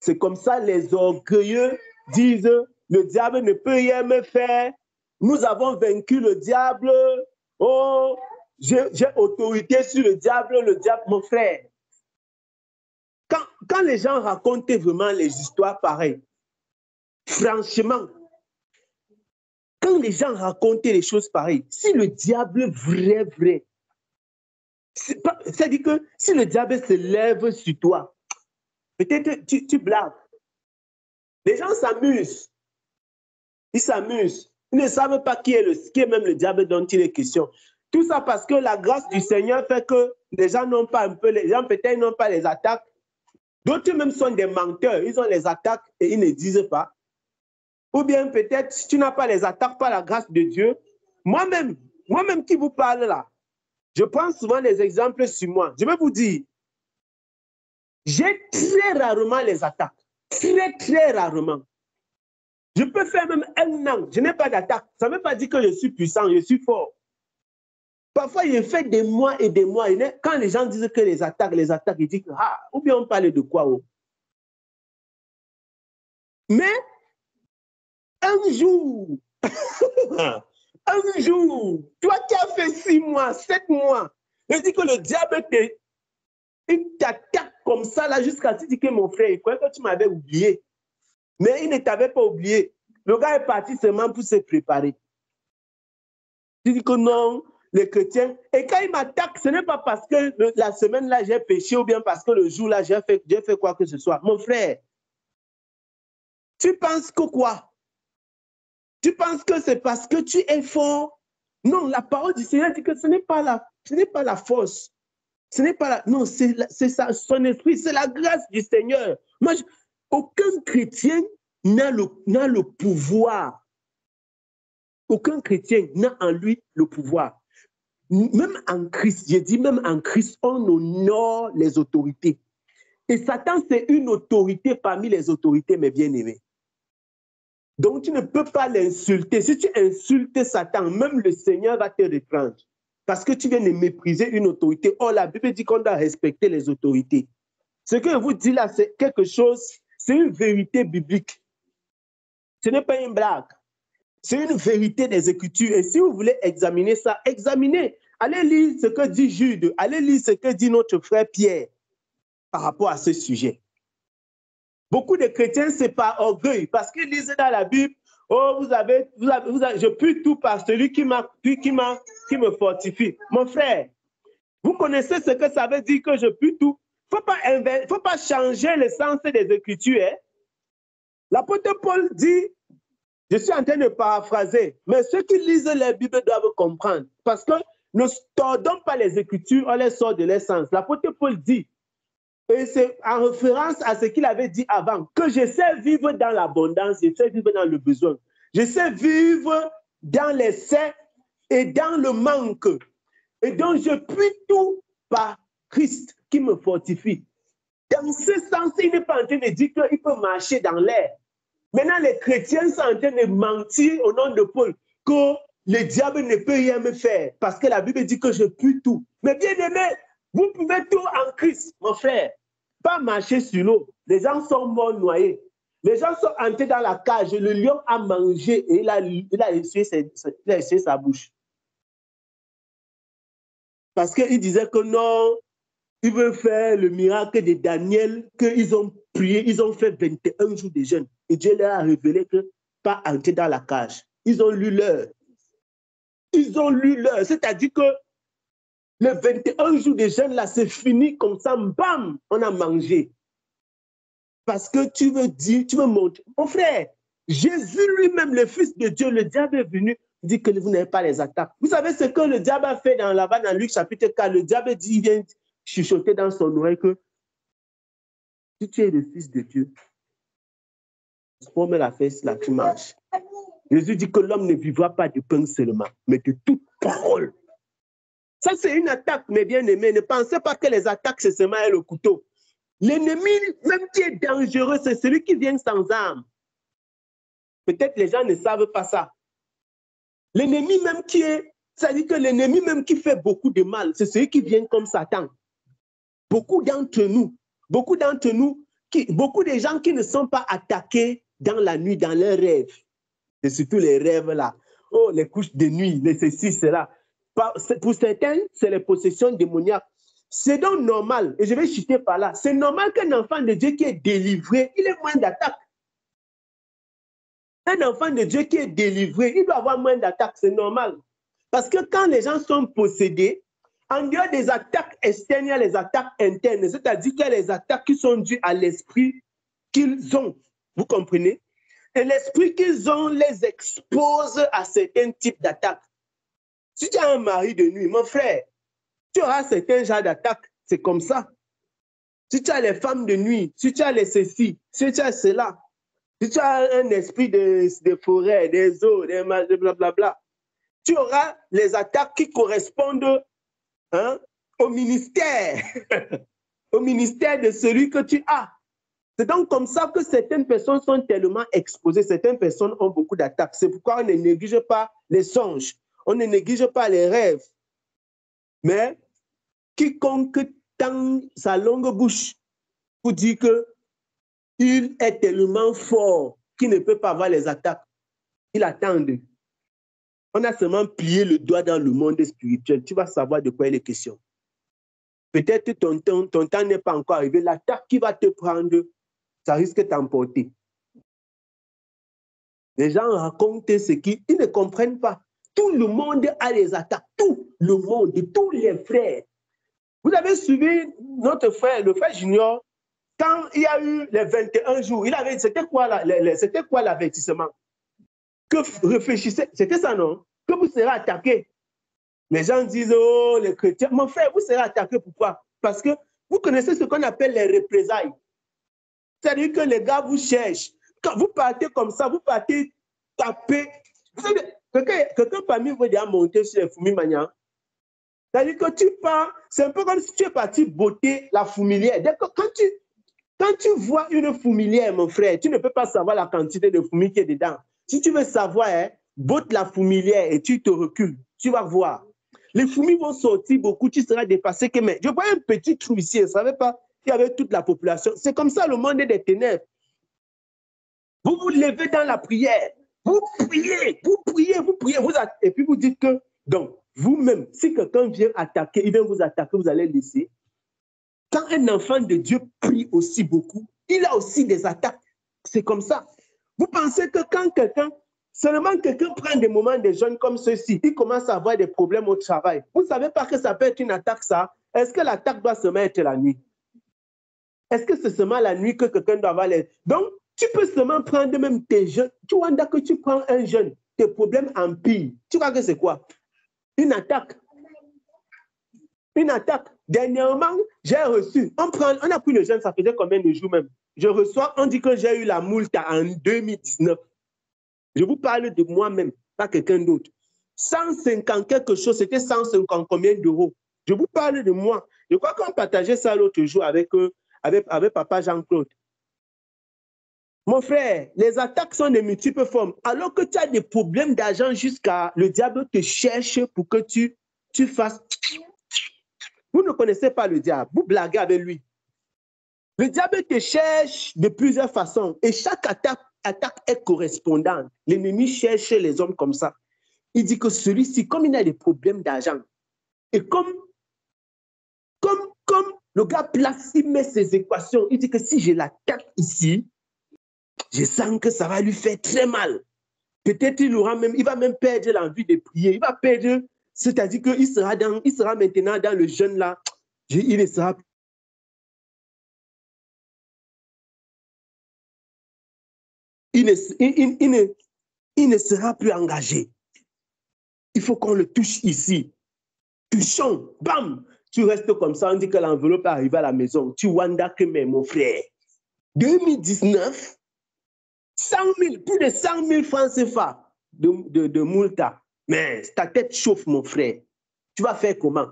C'est comme ça les orgueilleux disent, le diable ne peut rien me faire. Nous avons vaincu le diable. Oh, j'ai autorité sur le diable, mon frère. Quand les gens racontaient vraiment les histoires pareilles, franchement, quand les gens racontaient les choses pareilles, si le diable vrai, c'est-à-dire que si le diable se lève sur toi, peut-être tu blagues. Les gens s'amusent. Ils s'amusent. Ils ne savent pas qui est même le diable dont il est question. Tout ça parce que la grâce du Seigneur fait que les gens n'ont pas peut-être n'ont pas les attaques. D'autres même sont des menteurs. Ils ont les attaques et ils ne disent pas. Ou bien peut-être si tu n'as pas les attaques par la grâce de Dieu. Moi-même qui vous parle là, je prends souvent les exemples sur moi. Je vais vous dire, j'ai très rarement les attaques. Très rarement. Je peux faire même un an, je n'ai pas d'attaque. Ça ne veut pas dire que je suis puissant, je suis fort. Parfois, il fait des mois et des mois. Quand les gens disent que les attaques, ils disent, ah, ou bien on parle de quoi? Oh? Mais, un jour, toi qui as fait 6 mois, 7 mois, je dis que le diable t'attaque comme ça, là, jusqu'à ce que mon frère, il croyait que tu m'avais oublié. Mais il ne t'avait pas oublié. Le gars est parti seulement pour se préparer. Tu dis que non, les chrétiens. Et quand il m'attaque, ce n'est pas parce que la semaine-là, j'ai péché ou bien parce que le jour-là, j'ai fait quoi que ce soit. Mon frère, tu penses que quoi? Tu penses que c'est parce que tu es fort? Non, la parole du Seigneur dit que ce n'est pas la force. Ce n'est pas la... Non, c'est son esprit, c'est la grâce du Seigneur. Moi, aucun chrétien n'a le pouvoir. Aucun chrétien n'a en lui le pouvoir. Même en Christ, j'ai dit même en Christ, on honore les autorités. Et Satan, c'est une autorité parmi les autorités, mes bien-aimés. Donc, tu ne peux pas l'insulter. Si tu insultes Satan, même le Seigneur va te reprendre. Parce que tu viens de mépriser une autorité. Or, la Bible dit qu'on doit respecter les autorités. Ce que je vous dis là, c'est quelque chose, c'est une vérité biblique. Ce n'est pas une blague. C'est une vérité des Écritures. Et si vous voulez examiner ça, examinez. Allez lire ce que dit Jude. Allez lire ce que dit notre frère Pierre par rapport à ce sujet. Beaucoup de chrétiens, c'est par orgueil. Parce qu'ils lisent dans la Bible, oh, je puis tout par celui qui me fortifie. Mon frère, vous connaissez ce que ça veut dire que je puis tout? Il ne faut pas changer le sens des Écritures. Hein? L'apôtre Paul dit, je suis en train de paraphraser, mais ceux qui lisent les Bibles doivent comprendre. Parce que ne tordons pas les Écritures, on les sort de l'essence. L'apôtre Paul dit, et c'est en référence à ce qu'il avait dit avant, que je sais vivre dans l'abondance, je sais vivre dans le besoin. Je sais vivre dans l'excès et dans le manque. Et donc, je puis tout par Christ qui me fortifie. Dans ce sens, il n'est pas en train de dire qu'il peut marcher dans l'air. Maintenant, les chrétiens sont en train de mentir au nom de Paul que le diable ne peut rien me faire parce que la Bible dit que je puis tout. Mais bien aimé, vous pouvez tout en Christ, mon frère. Pas marcher sur l'eau. Les gens sont morts noyés. Les gens sont entrés dans la cage. Le lion a mangé et il a essuyé sa bouche. Parce qu'il disait que non, il veut faire le miracle de Daniel, qu'ils ont prié, ils ont fait 21 jours de jeûne. Et Dieu leur a révélé que pas entrer dans la cage. Ils ont lu l'heure. C'est-à-dire que le 21 jours de jeûne, là, c'est fini comme ça, bam, on a mangé. Parce que tu veux montrer. Mon frère, Jésus lui-même, le Fils de Dieu, le diable est venu, dit que vous n'avez pas les attaques. Vous savez ce que le diable a fait là-bas dans Luc chapitre 4? Le diable dit, il vient chuchoter dans son oreille que si tu es le Fils de Dieu, prends la fesse là, tu marches. Jésus dit que l'homme ne vivra pas de pain seulement, mais de toute parole Ça, c'est une attaque, mes bien-aimés. Ne pensez pas que les attaques, c'est seulement le couteau. L'ennemi, même qui est dangereux, c'est celui qui vient sans armes. Peut-être les gens ne savent pas ça. L'ennemi même qui est, c'est-à-dire que l'ennemi même qui fait beaucoup de mal, c'est celui qui vient comme Satan. Beaucoup d'entre nous, beaucoup de gens qui ne sont pas attaqués dans la nuit, dans leurs rêves. C'est surtout les rêves là. Oh, les couches de nuit, les ceci, cela. Pour certains, c'est les possessions démoniaques. C'est donc normal, et je vais chuter par là, c'est normal qu'un enfant de Dieu qui est délivré, il ait moins d'attaques. Un enfant de Dieu qui est délivré, il doit avoir moins d'attaques, c'est normal. Parce que quand les gens sont possédés, en dehors des attaques externes, il y a les attaques internes, c'est-à-dire qu'il y a les attaques qui sont dues à l'esprit qu'ils ont. Vous comprenez? Et l'esprit qu'ils ont les expose à certains types d'attaques. Si tu as un mari de nuit, mon frère, tu auras certains genres d'attaques, c'est comme ça. Si tu as les femmes de nuit, si tu as les ceci, si tu as cela, si tu as un esprit de forêt, des eaux, des blablabla, tu auras les attaques qui correspondent au ministère, au ministère de celui que tu as. C'est donc comme ça que certaines personnes sont tellement exposées, certaines personnes ont beaucoup d'attaques. C'est pourquoi on ne néglige pas les songes, on ne néglige pas les rêves. Mais quiconque tend sa longue bouche pour dire qu'il est tellement fort qu'il ne peut pas avoir les attaques, il attend. On a seulement plié le doigt dans le monde spirituel. Tu vas savoir de quoi il est question. Peut-être ton temps n'est pas encore arrivé. L'attaque qui va te prendre, ça risque de t'emporter. Les gens racontent ce qu'ils ne comprennent pas. Tout le monde a des attaques. Tout le monde, tous les frères. Vous avez suivi notre frère, le frère Junior, quand il y a eu les 21 jours, c'était quoi l'avertissement? Que réfléchissez, c'était ça, non? Que vous serez attaqué. Les gens disent, oh, les chrétiens, mon frère, vous serez attaqué, pourquoi? Parce que vous connaissez ce qu'on appelle les représailles. C'est-à-dire que les gars vous cherchent. Quand vous partez comme ça, vous partez taper. Vous savez, quelqu'un parmi vous a monté sur les fourmis manières. C'est-à-dire que tu pars, c'est un peu comme si tu es parti botter la fourmilière. Quand tu vois une fourmilière, mon frère, tu ne peux pas savoir la quantité de fourmis qui est dedans. Si tu veux savoir, botte la fourmilière et tu te recules, tu vas voir. Les fourmis vont sortir beaucoup, tu seras dépassé. Mais je vois un petit trou ici, je ne savais pas qu'il y avait toute la population. C'est comme ça le monde des ténèbres. Vous vous levez dans la prière, vous priez, et puis vous dites que, donc, vous-même, si quelqu'un vient attaquer, il vient vous attaquer, vous allez laisser. Quand un enfant de Dieu prie aussi beaucoup, il a aussi des attaques. C'est comme ça. Vous pensez que quand seulement quelqu'un prend des moments de jeûne comme ceux-ci, il commence à avoir des problèmes au travail. Vous ne savez pas que ça peut être une attaque, ça? Est-ce que l'attaque doit seulement être la nuit? Est-ce que c'est seulement la nuit que quelqu'un doit avoir les... Donc, tu peux seulement prendre même tes jeûnes. Tu vois que tu prends un jeûne, tes problèmes empirent. Tu vois que c'est quoi? Une attaque. Une attaque. Dernièrement, j'ai reçu, on a pris le jeûne, ça faisait combien de jours même? Je reçois, on dit que j'ai eu la multa en 2019. Je vous parle de moi-même, pas quelqu'un d'autre. 150 quelque chose, c'était 150 combien d'euros? Je vous parle de moi. Je crois qu'on partageait ça l'autre jour avec papa Jean-Claude. Mon frère, les attaques sont de multiples formes. Alors que tu as des problèmes d'argent jusqu'à... Le diable te cherche pour que tu fasses... Vous ne connaissez pas le diable, vous blaguez avec lui. Le diable te cherche de plusieurs façons et chaque attaque est correspondante. L'ennemi cherche les hommes comme ça. Il dit que celui-ci, comme il a des problèmes d'argent, et comme le gars place, il met ses équations, il dit que si je l'attaque ici, je sens que ça va lui faire très mal. Peut-être il va même perdre l'envie de prier, il va perdre, c'est-à-dire qu'il sera maintenant dans le jeûne là, il ne sera plus. Il ne sera plus engagé. Il faut qu'on le touche ici. Touchons, bam, tu restes comme ça, on dit que l'enveloppe est arrivée à la maison. Tu wanda que mais mon frère. 2019, 100 000, plus de 100 000 francs CFA de multa. Mais ta tête chauffe, mon frère. Tu vas faire comment?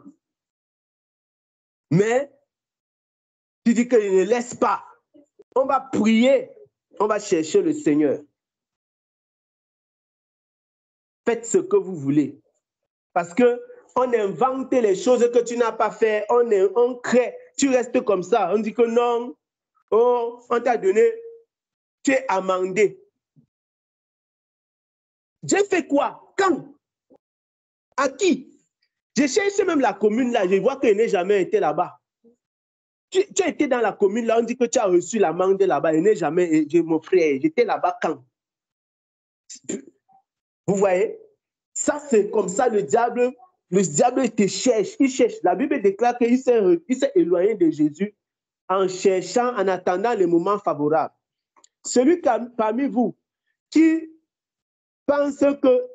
Mais tu dis qu'il ne laisse pas. On va prier, on va chercher le Seigneur. Faites ce que vous voulez. Parce qu'on invente les choses que tu n'as pas fait, on crée. Tu restes comme ça. On dit que non, oh, on t'a donné, tu es amendé. J'ai fait quoi? Quand? À qui? J'ai cherché même la commune là, je vois qu'il n'est jamais été là-bas. Tu as été dans la commune là, on dit que tu as reçu l'amende là-bas, il n'est jamais, mon frère, j'étais là-bas quand? Vous voyez? Ça, c'est comme ça le diable te cherche, il cherche. La Bible déclare qu'il s'est éloigné de Jésus en cherchant, en attendant les moments favorables. Celui parmi vous qui pense que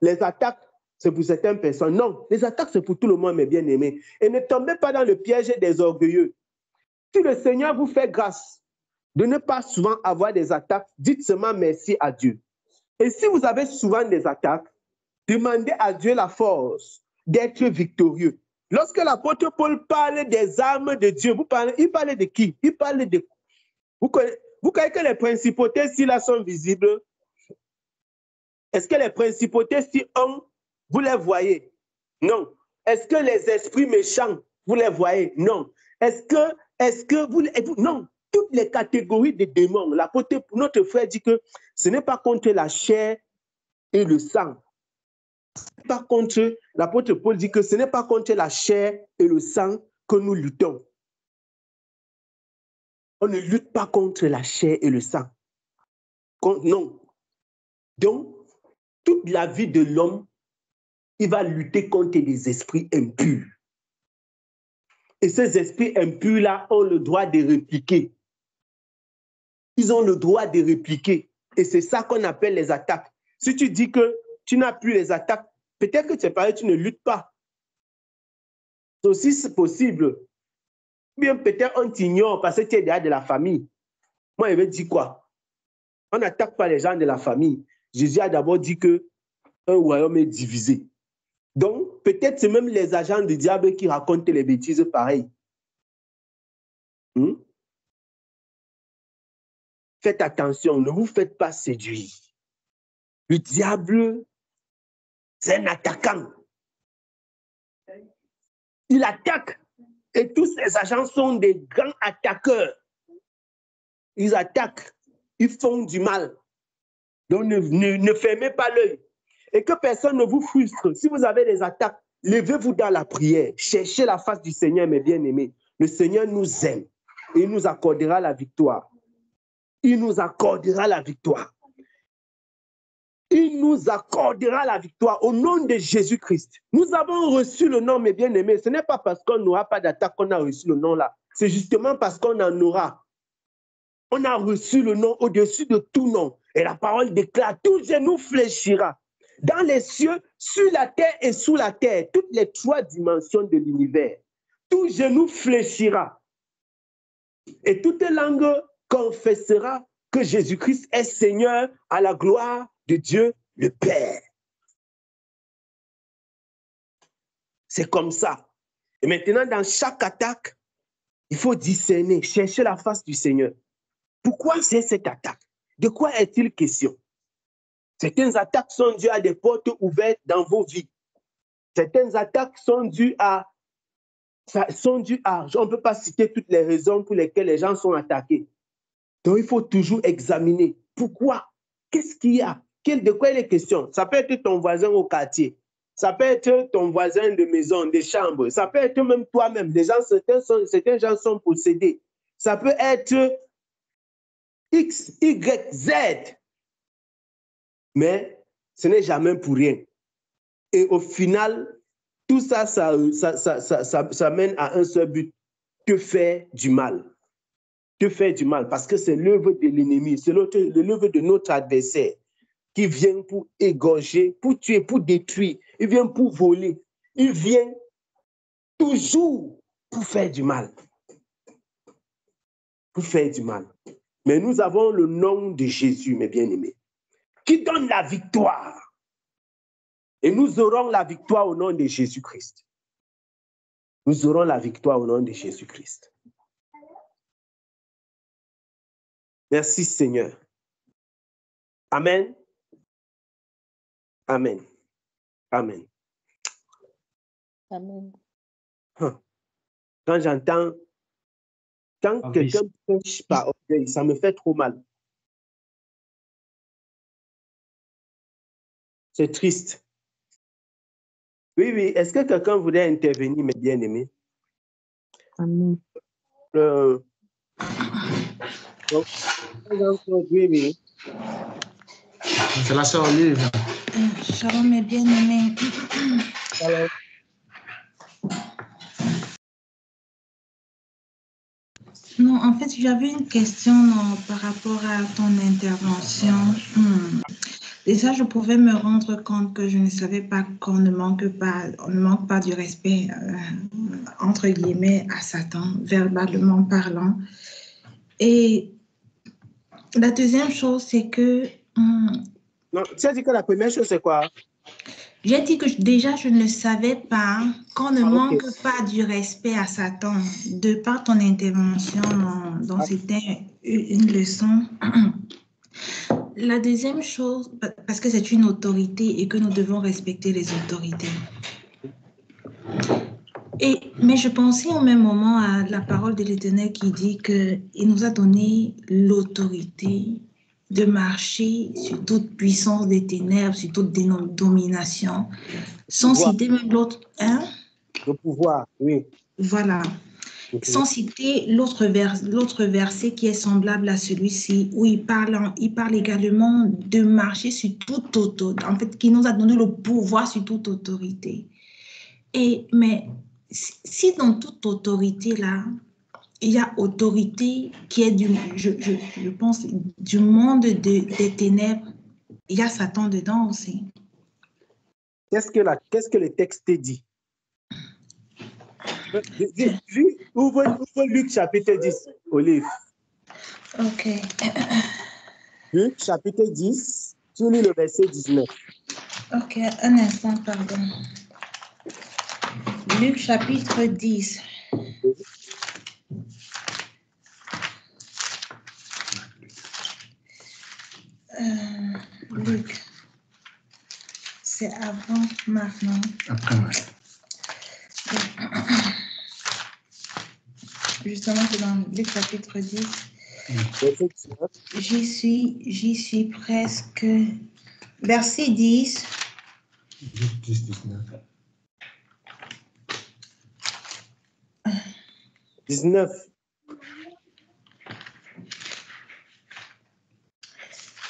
les attaques, c'est pour certaines personnes. Non, les attaques, c'est pour tout le monde, mes bien-aimés. Et ne tombez pas dans le piège des orgueilleux. Si le Seigneur vous fait grâce de ne pas souvent avoir des attaques, dites seulement merci à Dieu. Et si vous avez souvent des attaques, demandez à Dieu la force d'être victorieux. Lorsque l'apôtre Paul parle des armes de Dieu, il parle de qui? Il parle de... Vous croyez que les principautés, si là, sont visibles? Est-ce que les principautés, si vous les voyez? Non. Est-ce que les esprits méchants, vous les voyez? Non. Est-ce que vous... Non. Toutes les catégories de démons, l'apôtre, notre frère dit que ce n'est pas contre la chair et le sang. Par contre, l'apôtre Paul dit que ce n'est pas contre la chair et le sang que nous luttons. On ne lutte pas contre la chair et le sang. Non. Donc, toute la vie de l'homme, il va lutter contre des esprits impurs. Et ces esprits impurs-là ont le droit de répliquer. Ils ont le droit de répliquer. Et c'est ça qu'on appelle les attaques. Si tu dis que tu n'as plus les attaques, peut-être que c'est pareil, tu ne luttes pas. C'est aussi possible. Bien, peut-être on t'ignore parce que tu es derrière de la famille. Moi, je vais dire quoi? On n'attaque pas les gens de la famille. Jésus a d'abord dit qu'un royaume est divisé. Donc, peut-être c'est même les agents du diable qui racontent les bêtises pareilles. Faites attention, ne vous faites pas séduire. Le diable, c'est un attaquant. Il attaque et tous ces agents sont des grands attaqueurs. Ils attaquent, ils font du mal. Donc, ne fermez pas l'œil. Et que personne ne vous frustre. Si vous avez des attaques, levez-vous dans la prière. Cherchez la face du Seigneur, mes bien-aimés. Le Seigneur nous aime et il nous accordera la victoire. Il nous accordera la victoire. Il nous accordera la victoire au nom de Jésus-Christ. Nous avons reçu le nom, mes bien-aimés. Ce n'est pas parce qu'on n'aura pas d'attaque qu'on a reçu le nom là. C'est justement parce qu'on en aura. On a reçu le nom au-dessus de tout nom. Et la parole déclare, tout genou fléchira. Dans les cieux, sur la terre et sous la terre, toutes les 3 dimensions de l'univers. Tout genou fléchira. Et toute langue confessera que Jésus-Christ est Seigneur à la gloire de Dieu le Père. C'est comme ça. Et maintenant, dans chaque attaque, il faut discerner, chercher la face du Seigneur. Pourquoi c'est cette attaque? De quoi est-il question? Certaines attaques sont dues à des portes ouvertes dans vos vies. Certaines attaques sont dues à... on ne peut pas citer toutes les raisons pour lesquelles les gens sont attaqués. Donc, il faut toujours examiner. Pourquoi? Qu'est-ce qu'il y a? De quoi il est question? Ça peut être ton voisin au quartier. Ça peut être ton voisin de maison, de chambre. Ça peut être même toi-même. Certains gens sont possédés. Ça peut être X, Y, Z. Mais ce n'est jamais pour rien. Et au final, tout ça, ça mène à un seul but. Te faire du mal. Te faire du mal. Parce que c'est l'œuvre de l'ennemi. C'est l'œuvre de notre adversaire qui vient pour égorger, pour tuer, pour détruire. Il vient pour voler. Il vient toujours pour faire du mal. Pour faire du mal. Mais nous avons le nom de Jésus, mes bien-aimés, qui donne la victoire. Et nous aurons la victoire au nom de Jésus-Christ. Nous aurons la victoire au nom de Jésus-Christ. Merci Seigneur. Amen. Amen. Amen. Amen. Quand j'entends, quand quelqu'un prêche par orgueil, ça me fait trop mal. C'est triste. Oui, oui. Est-ce que quelqu'un voudrait intervenir, mes bien-aimés? Amen. Donc, oui, oui. C'est la sœur Olive. Shalom, mes bien-aimés. Alors, Non, en fait, j'avais une question par rapport à ton intervention. Déjà, je pouvais me rendre compte que je ne savais pas qu'on ne manque pas du respect, entre guillemets, à Satan, verbalement parlant. Et la deuxième chose, c'est que... non, tu as dit que la première chose, c'est quoi? J'ai dit que déjà, je ne savais pas qu'on ne manque pas du respect à Satan. De par ton intervention, donc c'était une leçon. La deuxième chose, parce que c'est une autorité et que nous devons respecter les autorités. Mais je pensais au même moment à la parole de l'Éternel qui dit qu'il nous a donné l'autorité de marcher sur toute puissance des ténèbres, sur toute domination, sans citer même l'autre. Hein? Le pouvoir, oui. Voilà. Sans citer l'autre verset qui est semblable à celui-ci, où il parle également de marcher sur toute autorité, en fait, qui nous a donné le pouvoir sur toute autorité. Mais si dans toute autorité, là, il y a autorité qui est je pense, du monde des ténèbres, il y a Satan dedans aussi. Qu'est-ce que le texte dit? Ouvre Luc chapitre 10, Olive. Ok. Luc chapitre 10, tu lis le verset 19. Ok, un instant, pardon. Luc chapitre 10. Luc. C'est avant maintenant. Après, ouais. Justement, c'est dans Luc chapitre 10. J'y suis presque. Verset 10. Luc 10, 19. 19.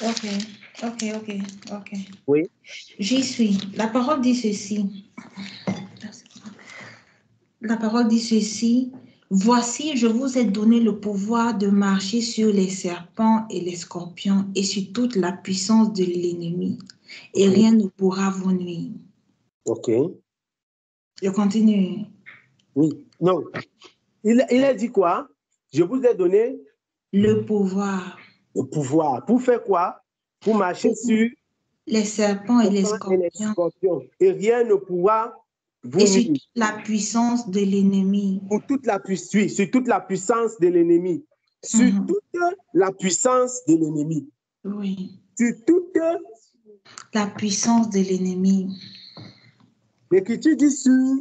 Ok. Oui. J'y suis. La parole dit ceci. Voici, je vous ai donné le pouvoir de marcher sur les serpents et les scorpions et sur toute la puissance de l'ennemi. Et rien ne pourra vous nuire. Ok. Je continue. Oui. Non. Il a dit quoi? Je vous ai donné le pouvoir. Le pouvoir. Pour faire quoi? Pour marcher sur les serpents et les scorpions. Et rien ne pourra vous nuire. Et sur toute la puissance de l'ennemi. Sur toute la puissance de l'ennemi. Sur toute la puissance de l'ennemi. Oui. Sur toute la puissance de l'ennemi. L'Écriture dit sur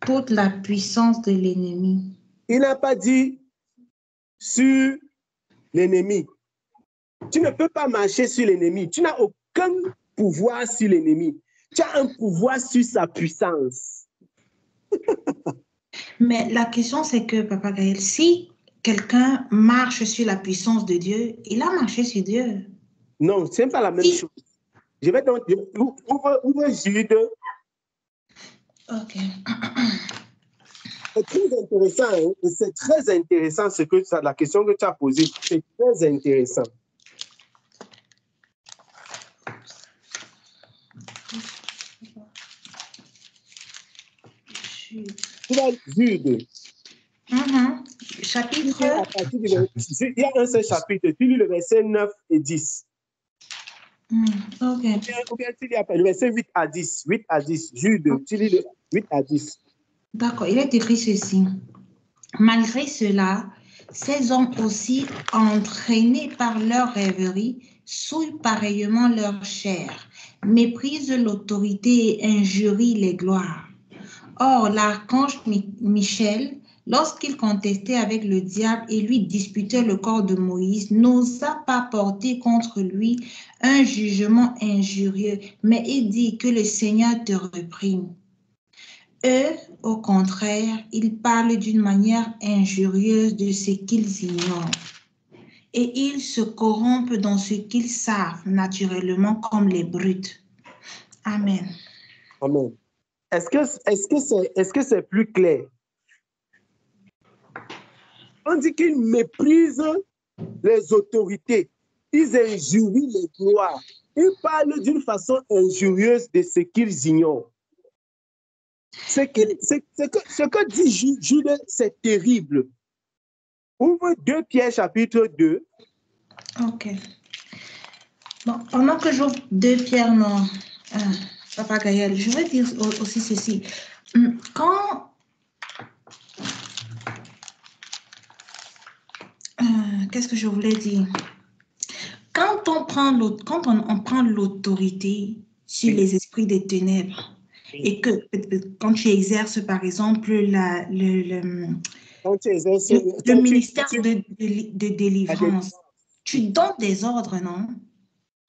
toute la puissance de l'ennemi. Il n'a pas dit sur l'ennemi. Tu ne peux pas marcher sur l'ennemi. Tu n'as aucun pouvoir sur l'ennemi. Tu as un pouvoir sur sa puissance. Mais la question, c'est que, Papa Gaël, si quelqu'un marche sur la puissance de Dieu, il a marché sur Dieu. Non, ce n'est pas la même chose. Je vais donc ouvre Jude. Ok. C'est très intéressant, hein? Et c'est très intéressant la question que tu as posée. C'est très intéressant. Jude. Chapitre. Il y a un seul chapitre. Tu lis le verset 9 et 10. Ok. Ou bien tu lis après le verset 8 à 10. 8 à 10. Jude, tu lis le 8 à 10. D'accord, il est écrit ceci. Malgré cela, ces hommes aussi, entraînés par leur rêverie, souillent pareillement leur chair, méprisent l'autorité et injurient les gloires. Or, l'archange Michel, lorsqu'il contestait avec le diable et lui disputait le corps de Moïse, n'osa pas porter contre lui un jugement injurieux, mais il dit que le Seigneur te réprime. Eux, au contraire, ils parlent d'une manière injurieuse de ce qu'ils ignorent. Et ils se corrompent dans ce qu'ils savent naturellement comme les brutes. Amen. Amen. Est-ce que c'est plus clair? On dit qu'ils méprisent les autorités. Ils injurient les gloires. Ils parlent d'une façon injurieuse de ce qu'ils ignorent. Ce que dit Jude, c'est terrible. Ouvre 2 Pierre chapitre 2. Ok. Bon, pendant que j'ouvre 2 Pierre, non, Papa Gaël, je vais dire aussi ceci. Quand... qu'est-ce que je voulais dire? Quand on prend l'autorité sur les esprits des ténèbres, et que quand tu exerces, par exemple, le ministère de délivrance, tu donnes des ordres, non?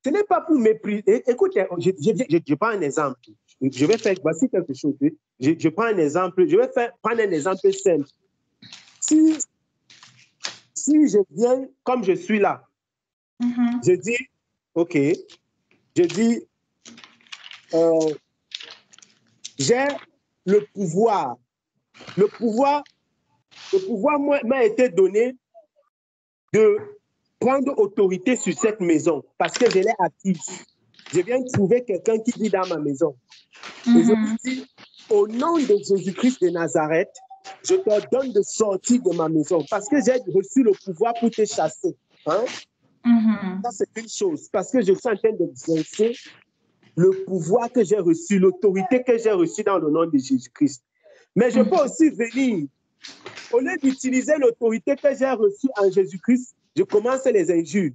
Ce n'est pas pour mépriser. Écoute, je prends un exemple. Je vais faire, voici quelque chose. Je prends un exemple. Je vais prendre un exemple simple. Si je viens comme je suis là, je dis, OK, je dis, j'ai le pouvoir. Le pouvoir m'a été donné de prendre autorité sur cette maison parce que je l'ai acquise. Je viens trouver quelqu'un qui vit dans ma maison. Et je lui dis, au nom de Jésus-Christ de Nazareth, je te donne de sortir de ma maison parce que j'ai reçu le pouvoir pour te chasser. Hein? Ça, c'est une chose. Parce que je suis en train d'exercer le pouvoir que j'ai reçu, l'autorité que j'ai reçue dans le nom de Jésus-Christ. Mais je peux aussi venir, au lieu d'utiliser l'autorité que j'ai reçue en Jésus-Christ, je commence les injures.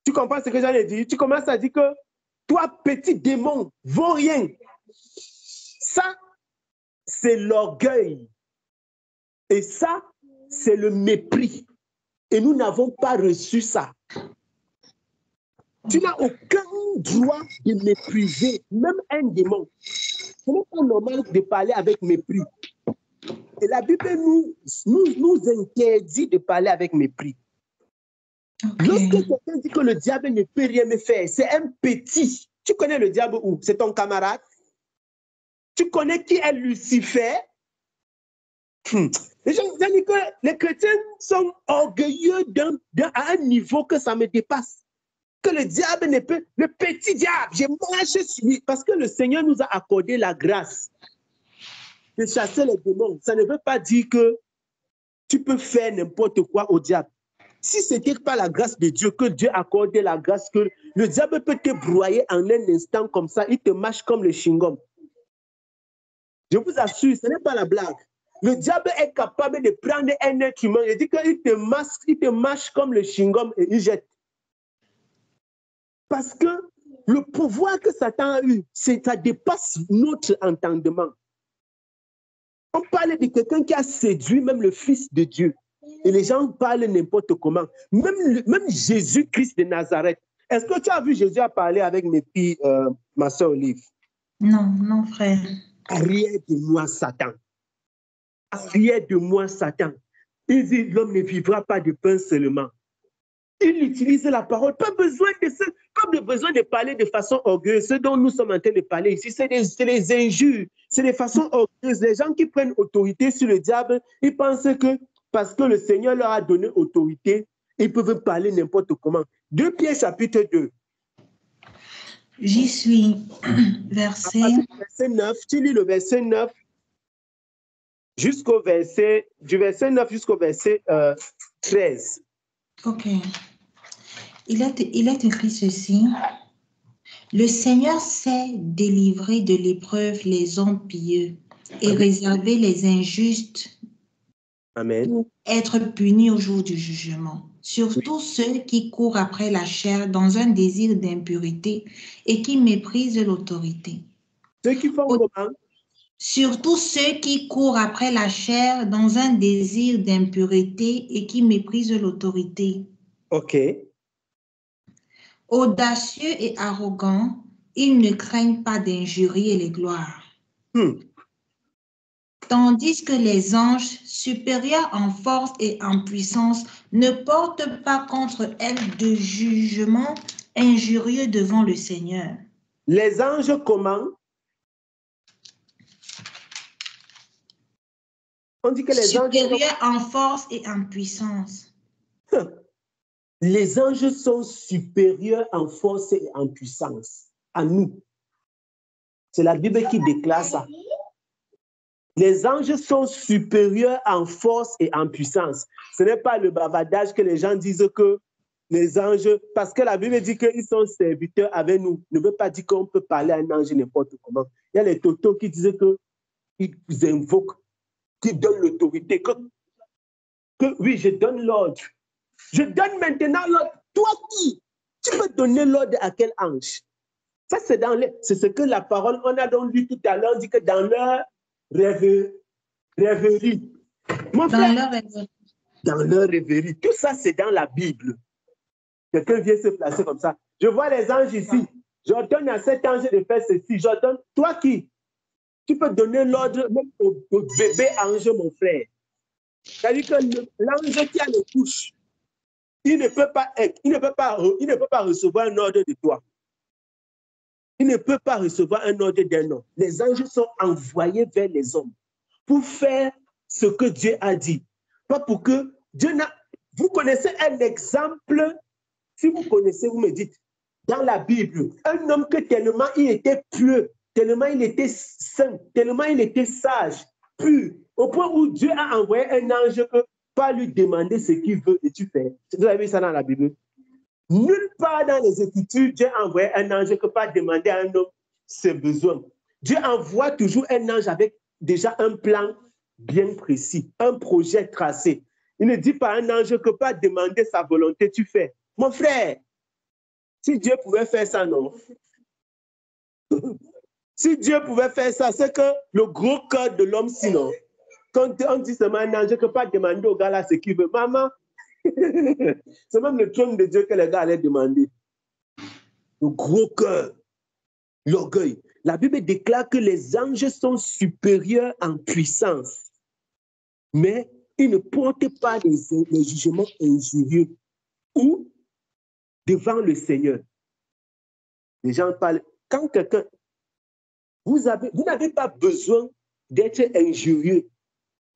Tu comprends ce que j'allais dire? Tu commences à dire que toi, petit démon, vaut rien. Ça, c'est l'orgueil. Et ça, c'est le mépris. Et nous n'avons pas reçu ça. Tu n'as aucun droit de mépriser, même un démon. Ce n'est pas normal de parler avec mépris. Et la Bible nous interdit de parler avec mépris. Okay. Lorsque quelqu'un dit que le diable ne peut rien me faire, c'est un petit. Tu connais le diable où? C'est ton camarade? Tu connais qui est Lucifer? Les gens disent que les chrétiens sont orgueilleux à un niveau que ça me dépasse. Que le diable ne peut, le petit diable, je marche sur lui. Parce que le Seigneur nous a accordé la grâce de chasser les démons. Ça ne veut pas dire que tu peux faire n'importe quoi au diable. Si ce n'était pas la grâce de Dieu, que Dieu accordait la grâce, que le diable peut te broyer en un instant comme ça, il te mâche comme le chewing-gum. Je vous assure, ce n'est pas la blague. Le diable est capable de prendre un être humain. Il dit qu'il te mâche comme le chewing-gum et il jette. Parce que le pouvoir que Satan a eu, ça dépasse notre entendement. On parle de quelqu'un qui a séduit même le Fils de Dieu. Et les gens parlent n'importe comment. Même Jésus-Christ de Nazareth. Est-ce que tu as vu Jésus a parlé avec mes filles, ma soeur Olive? Non, non, frère. Arrière de moi, Satan. Arrière de moi, Satan. Il dit, l'homme ne vivra pas de pain seulement. Il utilise la parole. Pas besoin de parler de façon orgueilleuse. Ce dont nous sommes en train de parler ici, c'est les injures. C'est des façons orgueilleuses. Les gens qui prennent autorité sur le diable, ils pensent que parce que le Seigneur leur a donné autorité, ils peuvent parler n'importe comment. 2 Pierre chapitre 2. J'y suis. Verset 9. Tu lis le verset 9 jusqu'au verset, du verset 9 jusqu'au verset 13. Ok. Il est écrit ceci. Le Seigneur sait délivrer de l'épreuve les hommes pieux et Amen. réserver les injustes Amen. pour être punis au jour du jugement. Surtout ceux qui courent après la chair dans un désir d'impurité et qui méprisent l'autorité. Ceux qui font comment? Surtout ceux qui courent après la chair dans un désir d'impurité et qui méprisent l'autorité. OK. Audacieux et arrogants, ils ne craignent pas d'injurier les gloires. Tandis que les anges, supérieurs en force et en puissance, ne portent pas contre elles de jugement injurieux devant le Seigneur. Les anges comment? On dit que les anges... Supérieurs en force et en puissance. Les anges sont supérieurs en force et en puissance à nous. C'est la Bible qui déclare ça. Les anges sont supérieurs en force et en puissance. Ce n'est pas le bavardage que les gens disent que les anges, parce que la Bible dit qu'ils sont serviteurs avec nous, ne veut pas dire qu'on peut parler à un ange n'importe comment. Il y a les totos qui disent qu'ils invoquent, qui donnent l'autorité, que oui, je donne l'ordre. Je donne maintenant l'ordre. Toi qui? Tu peux donner l'ordre à quel ange? Ça, c'est ce que la parole, on a donc lu tout à l'heure, on dit que dans leur rêverie. Mon frère, dans leur rêverie. Tout ça, c'est dans la Bible. Quelqu'un vient se placer comme ça. Je vois les anges ici. J'ordonne à cet ange de faire ceci. J'ordonne. Toi qui? Tu peux donner l'ordre même au bébé ange, mon frère. C'est-à-dire que l'ange qui a les couches, il ne peut pas recevoir un ordre de toi. Il ne peut pas recevoir un ordre d'un homme. Les anges sont envoyés vers les hommes pour faire ce que Dieu a dit. Pas pour que Dieu n'a... Vous connaissez un exemple, si vous connaissez, vous me dites, dans la Bible, un homme que tellement il était pieux, tellement il était saint, tellement il était sage, pur, au point où Dieu a envoyé un ange que pas lui demander ce qu'il veut et tu fais. Vous avez vu ça dans la Bible? Nulle part dans les Écritures, Dieu a envoyé un ange que pas demander à un homme ses besoins. Dieu envoie toujours un ange avec déjà un plan bien précis, un projet tracé. Il ne dit pas à un ange que pas demander sa volonté, tu fais. Mon frère, si Dieu pouvait faire ça, non? Si Dieu pouvait faire ça, c'est que le gros cœur de l'homme, sinon, quand on dit seulement un ange que pas demander au gars là ce qu'il veut, maman, c'est même le trône de Dieu que les gars allaient demander. Le gros cœur, l'orgueil. La Bible déclare que les anges sont supérieurs en puissance, mais ils ne portent pas les jugements injurieux ou devant le Seigneur. Les gens parlent. Quand quelqu'un, vous n'avez pas besoin d'être injurieux,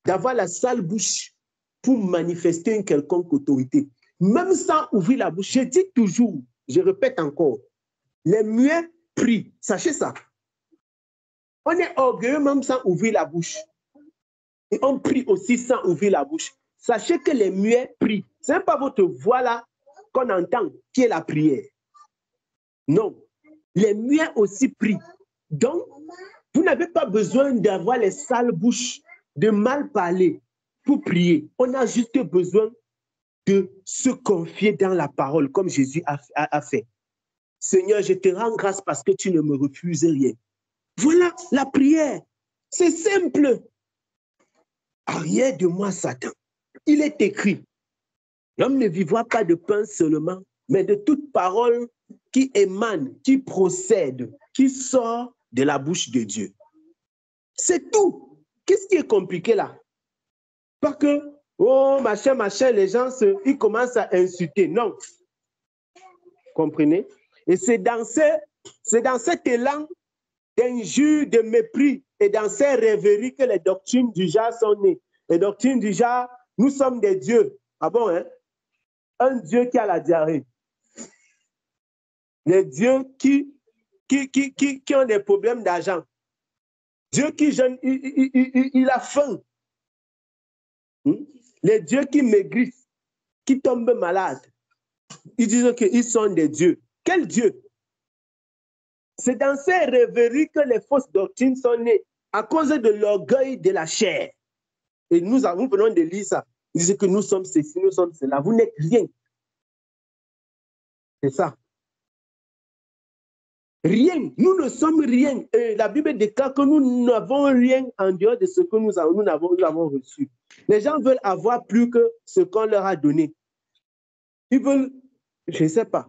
d'avoir la sale bouche pour manifester une quelconque autorité. Même sans ouvrir la bouche, je dis toujours, je répète encore, les muets prient. Sachez ça. On est orgueilleux même sans ouvrir la bouche. Et on prie aussi sans ouvrir la bouche. Sachez que les muets prient. Ce n'est pas votre voix là qu'on entend qui est la prière. Non. Les muets aussi prient. Donc, vous n'avez pas besoin d'avoir les sales bouches, de mal parler pour prier. On a juste besoin de se confier dans la parole comme Jésus a fait. Seigneur, je te rends grâce parce que tu ne me refuses rien. Voilà la prière. C'est simple. Arrière de moi, Satan. Il est écrit, l'homme ne vivra pas de pain seulement, mais de toute parole qui émane, qui procède, qui sort de la bouche de Dieu. C'est tout. Qu'est-ce qui est compliqué là? Pas que, oh, machin, les gens, ils commencent à insulter. Non. Comprenez? Et c'est dans cet élan d'injure, de mépris et dans ces rêveries que les doctrines du genre sont nées. Les doctrines du genre, nous sommes des dieux. Ah bon, hein? Un Dieu qui a la diarrhée. Les dieux qui ont des problèmes d'argent. Dieu qui jeûne, il a faim. Les dieux qui maigrissent, qui tombent malades. Ils disent qu'ils sont des dieux. Quel Dieu? C'est dans ces rêveries que les fausses doctrines sont nées à cause de l'orgueil de la chair. Et nous venons de lire ça. Ils disent que nous sommes ceci, nous sommes cela. Vous n'êtes rien. C'est ça. Rien. Nous ne sommes rien. Et la Bible déclare que nous n'avons rien en dehors de ce que nous avons reçu. Les gens veulent avoir plus que ce qu'on leur a donné. Ils veulent, je ne sais pas.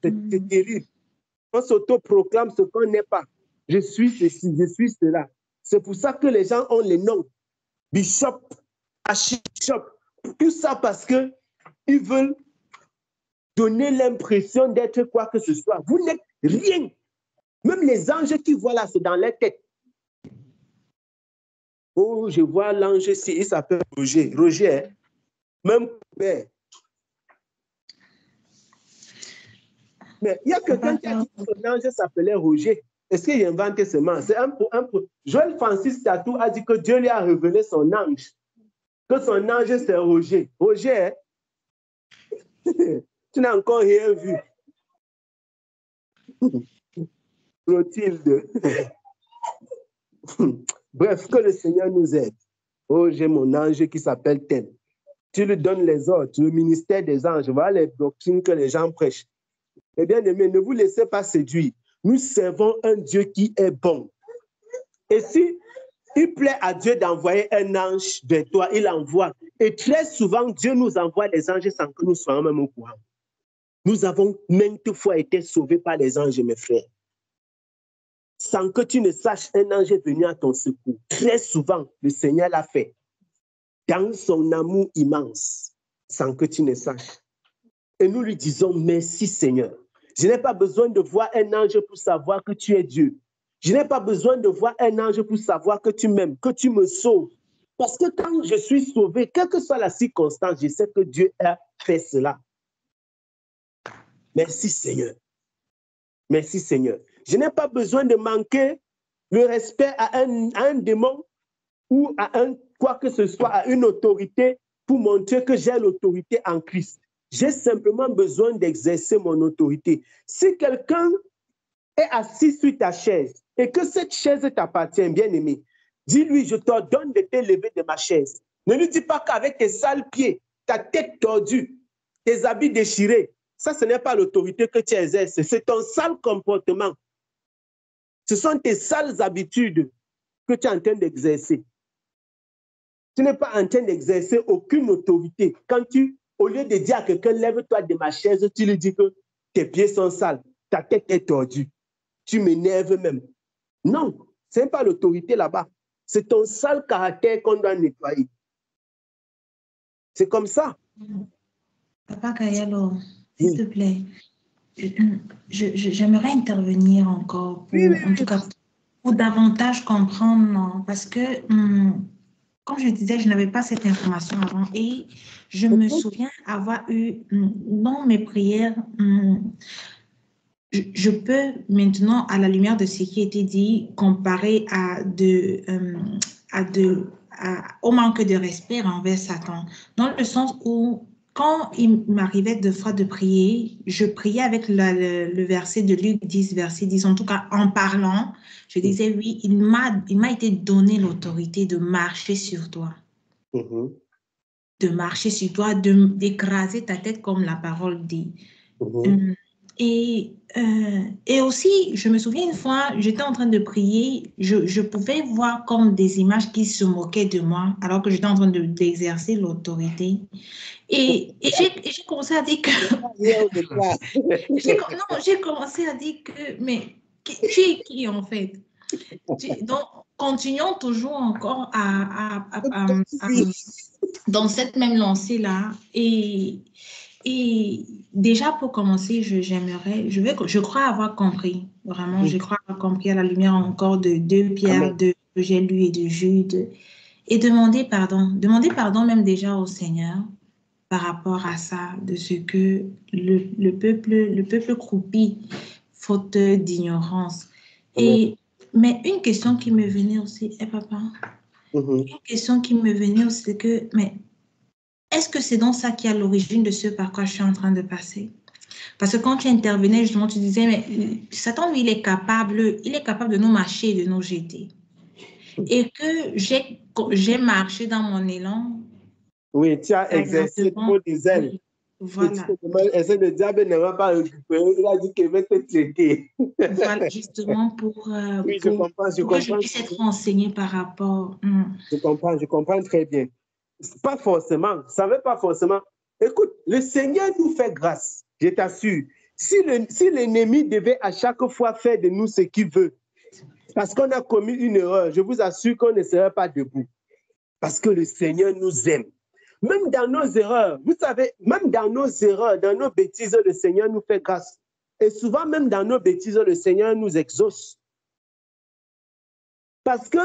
C'est terrible. On s'autoproclame ce qu'on n'est pas. Je suis ceci, je suis cela. C'est pour ça que les gens ont les noms. Bishop, Archbishop. Tout ça parce qu'ils veulent donner l'impression d'être quoi que ce soit. Vous n'êtes rien. Même les anges qui voient là, c'est dans leur tête. Oh, je vois l'ange ici, il s'appelle Roger. Roger, hein? Même père. Mais il y a quelqu'un qui a dit que son ange s'appelait Roger. Est-ce qu'il a inventé ce nom? C'est un pour. Joël Francis Tatou a dit que Dieu lui a révélé son ange. Que son ange, c'est Roger. Roger, tu n'as encore rien vu. Clotilde. Bref, que le Seigneur nous aide. Oh, j'ai mon ange qui s'appelle tel. Tu lui donnes les ordres, le ministère des anges. Voilà les doctrines que les gens prêchent. Eh bien, aimés, ne vous laissez pas séduire. Nous servons un Dieu qui est bon. Et si il plaît à Dieu d'envoyer un ange vers toi, il envoie. Et très souvent, Dieu nous envoie des anges sans que nous soyons même au courant. Nous avons maintes fois été sauvés par les anges, mes frères. Sans que tu ne saches, un ange est venu à ton secours. Très souvent, le Seigneur l'a fait. Dans son amour immense, sans que tu ne saches. Et nous lui disons, merci Seigneur. Je n'ai pas besoin de voir un ange pour savoir que tu es Dieu. Je n'ai pas besoin de voir un ange pour savoir que tu m'aimes, que tu me sauves. Parce que quand je suis sauvé, quelle que soit la circonstance, je sais que Dieu a fait cela. Merci Seigneur. Merci Seigneur. Je n'ai pas besoin de manquer le respect à un démon ou à quoi que ce soit, à une autorité pour montrer que j'ai l'autorité en Christ. J'ai simplement besoin d'exercer mon autorité. Si quelqu'un est assis sur ta chaise et que cette chaise t'appartient, bien aimé, dis-lui, je t'ordonne de t'élever de ma chaise. Ne lui dis pas qu'avec tes sales pieds, ta tête tordue, tes habits déchirés, ça, ce n'est pas l'autorité que tu exerces, c'est ton sale comportement. Ce sont tes sales habitudes que tu es en train d'exercer. Tu n'es pas en train d'exercer aucune autorité. Quand au lieu de dire à quelqu'un, lève-toi de ma chaise, tu lui dis que tes pieds sont sales, ta tête est tordue. Tu m'énerves même. Non, ce n'est pas l'autorité là-bas. C'est ton sale caractère qu'on doit nettoyer. C'est comme ça. Papa Kayalo, s'il te plaît, j'aimerais intervenir encore en tout cas, pour davantage comprendre, non, parce que, comme je disais, je n'avais pas cette information avant et je me souviens avoir eu, dans mes prières, je peux maintenant, à la lumière de ce qui a été dit, comparer au manque de respect envers Satan, dans le sens où, quand il m'arrivait deux fois de prier, je priais avec le verset de Luc 10, verset 10. En tout cas, en parlant, je disais, oui, il m'a été donné l'autorité de marcher sur toi. De marcher sur toi, d'écraser ta tête comme la parole dit. Et aussi, je me souviens une fois, j'étais en train de prier, je pouvais voir comme des images qui se moquaient de moi alors que j'étais en train d'exercer l'autorité. Et j'ai commencé à dire que... j'ai commencé à dire que... Mais tu es qui en fait? Donc, continuons toujours encore dans cette même lancée-là. Et déjà, pour commencer, je crois avoir compris, vraiment, je crois avoir compris à la lumière encore de 2 Pierre, de que j'ai lu et de Jude, et demander pardon même déjà au Seigneur par rapport à ça, de ce que le peuple croupit, faute d'ignorance. Mais une question qui me venait aussi, papa, une question qui me venait aussi, c'est que, mais est-ce que c'est donc ça qui est à l'origine de ce par quoi je suis en train de passer? Parce que quand tu intervenais, justement, tu disais, mais Satan, lui, il est capable de nous marcher et de nous jeter. Et que j'ai marché dans mon élan. Oui, tu as exercé trop des ailes. Oui, voilà. Essaie de diable ne va pas récupérer. Il a dit qu'il va te traiter. Voilà, justement pour, oui, je comprends. que je puisse être renseignée par rapport. Je comprends très bien. Pas forcément, ça ne veut pas forcément. Écoute, le Seigneur nous fait grâce, je t'assure. Si l'ennemi devait à chaque fois faire de nous ce qu'il veut, parce qu'on a commis une erreur, je vous assure qu'on ne serait pas debout. Parce que le Seigneur nous aime. Même dans nos erreurs, vous savez, même dans nos erreurs, dans nos bêtises, le Seigneur nous fait grâce. Et souvent, même dans nos bêtises, le Seigneur nous exauce. Parce que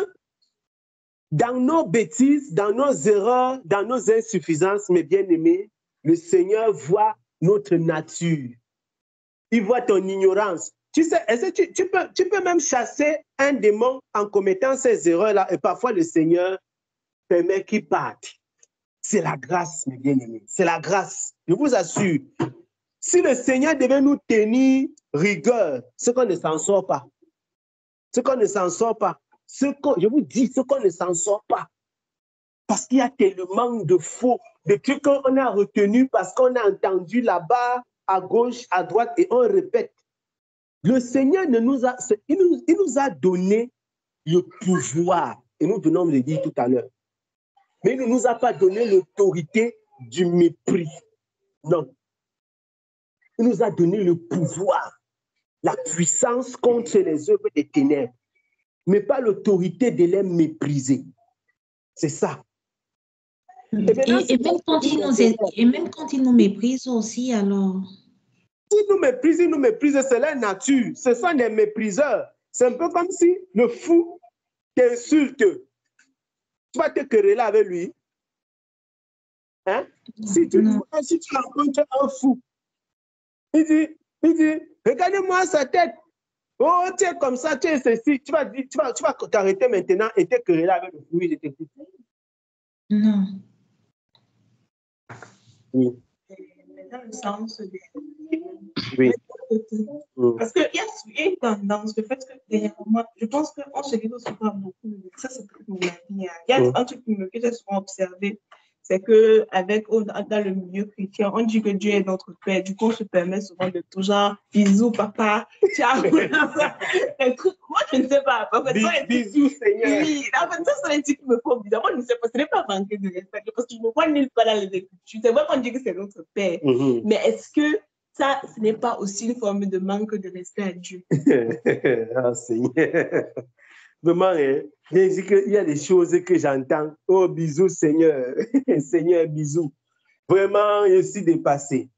dans nos bêtises, dans nos erreurs, dans nos insuffisances, mes bien-aimés, le Seigneur voit notre nature. Il voit ton ignorance. Tu sais, tu peux même chasser un démon en commettant ces erreurs-là et parfois le Seigneur permet qu'il parte. C'est la grâce, mes bien-aimés. C'est la grâce. Je vous assure. Si le Seigneur devait nous tenir rigueur, c'est qu'on ne s'en sort pas. Ce qu'on ne s'en sort pas. Je vous dis, ce qu'on ne s'en sort pas. Parce qu'il y a tellement de faux, de trucs qu'on a retenus parce qu'on a entendu là-bas, à gauche, à droite, et on répète. Le Seigneur il nous a donné le pouvoir. Et nous venons de le dire tout à l'heure. Mais il ne nous a pas donné l'autorité du mépris. Non. Il nous a donné le pouvoir, la puissance contre les œuvres des ténèbres, mais pas l'autorité de les mépriser. C'est ça. Et même quand il nous méprise aussi, alors... S'ils nous méprisent, c'est leur nature. Ce sont des mépriseurs. C'est un peu comme si le fou t'insulte. Tu vas te quereller avec lui. Hein? Si tu rencontres un fou, il dit, regardez-moi sa tête. Oh, tu es comme ça, tu es ceci. Tu vas t'arrêter maintenant et te quereller avec le fou. Oui, je t'écoute. Non. Oui. Mais dans le sens des... Oui. Parce qu'il y a une tendance, le fait que derrière moi, je pense qu'on se livre souvent beaucoup. Ça, c'est pour la vie. Il y a un truc que j'ai souvent observé, c'est qu'avec dans le milieu chrétien, on dit que Dieu est notre Père. Du coup, on se permet souvent de tout genre, bisous, papa, ciao. Un truc, moi, je ne sais pas. Bisous, Seigneur. Oui, en fait, ça, c'est un truc qui me fait bizarre. Moi, je ne sais pas, ce n'est pas manquer de respect, parce que je ne me vois nulle part dans les Écritures. C'est vrai qu'on dit que c'est notre Père. Mais est-ce que ça, ce n'est pas aussi une forme de manque de respect à Dieu? Ah, Seigneur. Vraiment, hein, il y a des choses que j'entends. Oh, bisous, Seigneur. Seigneur, bisous. Vraiment, je suis dépassé.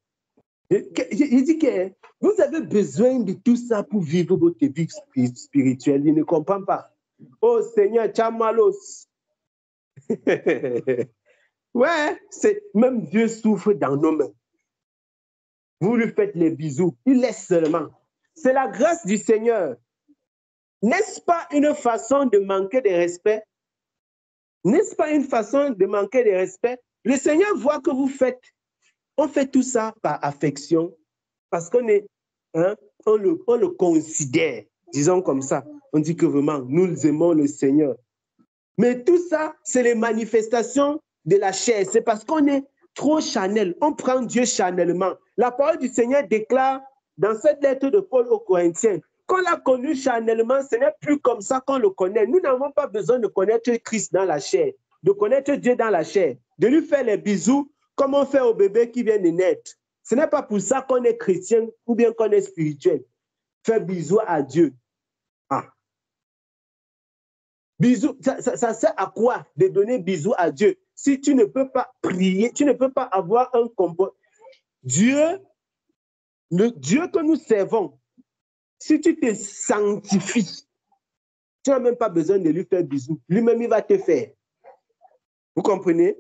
Je dis que vous avez besoin de tout ça pour vivre votre vie spirituelle. Il ne comprend pas. Oh, Seigneur, Chamalos. Ouais, même Dieu souffre dans nos mains. Vous lui faites les bisous. Il laisse seulement. C'est la grâce du Seigneur. N'est-ce pas une façon de manquer de respect? N'est-ce pas une façon de manquer de respect? Le Seigneur voit que vous faites. On fait tout ça par affection, parce qu'on est, hein, on le considère, disons comme ça. On dit que vraiment, nous aimons le Seigneur. Mais tout ça, c'est les manifestations de la chair. C'est parce qu'on est trop charnel. On prend Dieu charnellement. La parole du Seigneur déclare dans cette lettre de Paul aux Corinthiens, qu'on l'a connu charnellement, ce n'est plus comme ça qu'on le connaît. Nous n'avons pas besoin de connaître Christ dans la chair, de connaître Dieu dans la chair, de lui faire les bisous comme on fait au bébé qui vient de naître. Ce n'est pas pour ça qu'on est chrétien ou bien qu'on est spirituel. Faire bisous à Dieu. Ah. Bisous, ça sert à quoi de donner bisous à Dieu si tu ne peux pas prier, tu ne peux pas avoir un combat. Dieu, le Dieu que nous servons, si tu te sanctifies, tu n'as même pas besoin de lui faire bisous. Lui-même, il va te faire. Vous comprenez?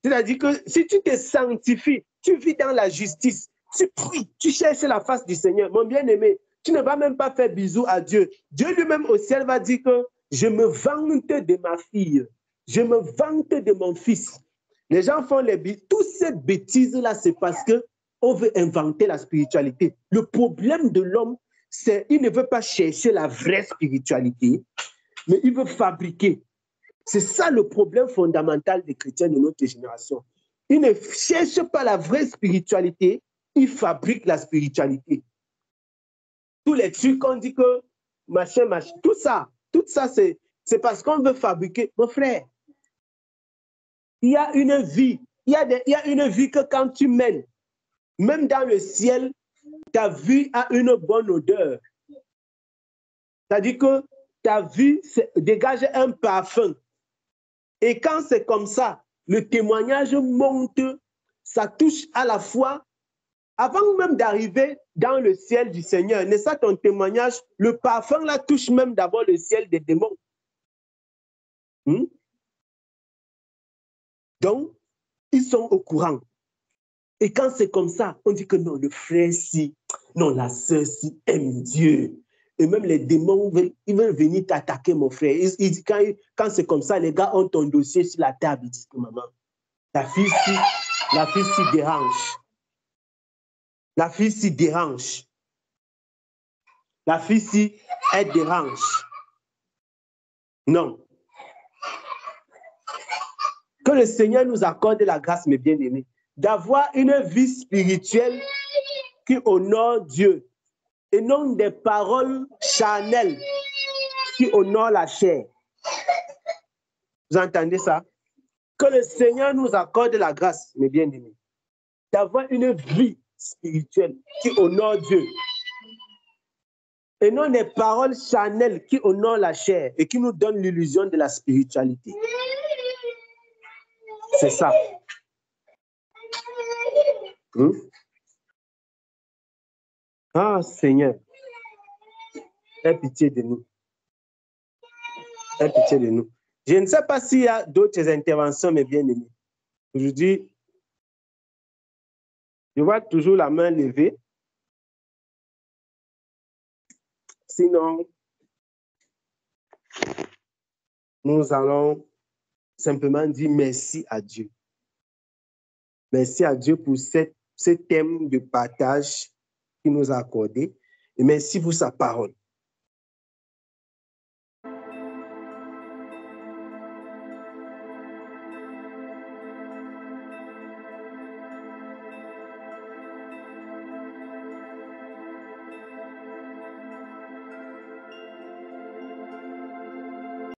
C'est-à-dire que si tu te sanctifies, tu vis dans la justice, tu pries, tu cherches la face du Seigneur. Mon bien-aimé, tu ne vas même pas faire bisous à Dieu. Dieu lui-même au ciel va dire que je me vante de ma fille, je me vante de mon fils. Les gens font toutes ces bêtises-là, c'est parce qu'on veut inventer la spiritualité. Le problème de l'homme, c'est qu'il ne veut pas chercher la vraie spiritualité, mais il veut fabriquer. C'est ça le problème fondamental des chrétiens de notre génération. Ils ne cherchent pas la vraie spiritualité, ils fabriquent la spiritualité. Tous les trucs qu'on dit que machin, tout ça, c'est parce qu'on veut fabriquer. Mon frère, il y a une vie, il y a une vie que quand tu mènes, même dans le ciel, ta vie a une bonne odeur. C'est-à-dire que ta vie dégage un parfum. Et quand c'est comme ça, le témoignage monte, ça touche à la fois, avant même d'arriver dans le ciel du Seigneur, n'est-ce pas ton témoignage, le parfum là touche même d'abord le ciel des démons. Donc, ils sont au courant. Et quand c'est comme ça, on dit que non, le frère si, non, la sœur si aime Dieu. Et même les démons, ils veulent venir t'attaquer, mon frère. Quand c'est comme ça, les gars ont ton dossier sur la table. Ils disent que maman, la fille s'y dérange. La fille s'y dérange. La fille s'y, elle dérange. Non. Que le Seigneur nous accorde la grâce, mes bien-aimés, d'avoir une vie spirituelle qui honore Dieu et non des paroles charnelles qui honorent la chair. Vous entendez ça? Que le Seigneur nous accorde la grâce, mes bien-aimés, d'avoir une vie spirituelle qui honore Dieu et non des paroles charnelles qui honorent la chair et qui nous donnent l'illusion de la spiritualité. C'est ça. Ah, Seigneur, aie pitié de nous. Aie pitié de nous. Je ne sais pas s'il y a d'autres interventions, mes bien-aimés. Aujourd'hui, je vois toujours la main levée. Sinon, nous allons simplement dire merci à Dieu. Merci à Dieu pour ce thème de partage qu'il nous a accordé. Et merci pour sa parole.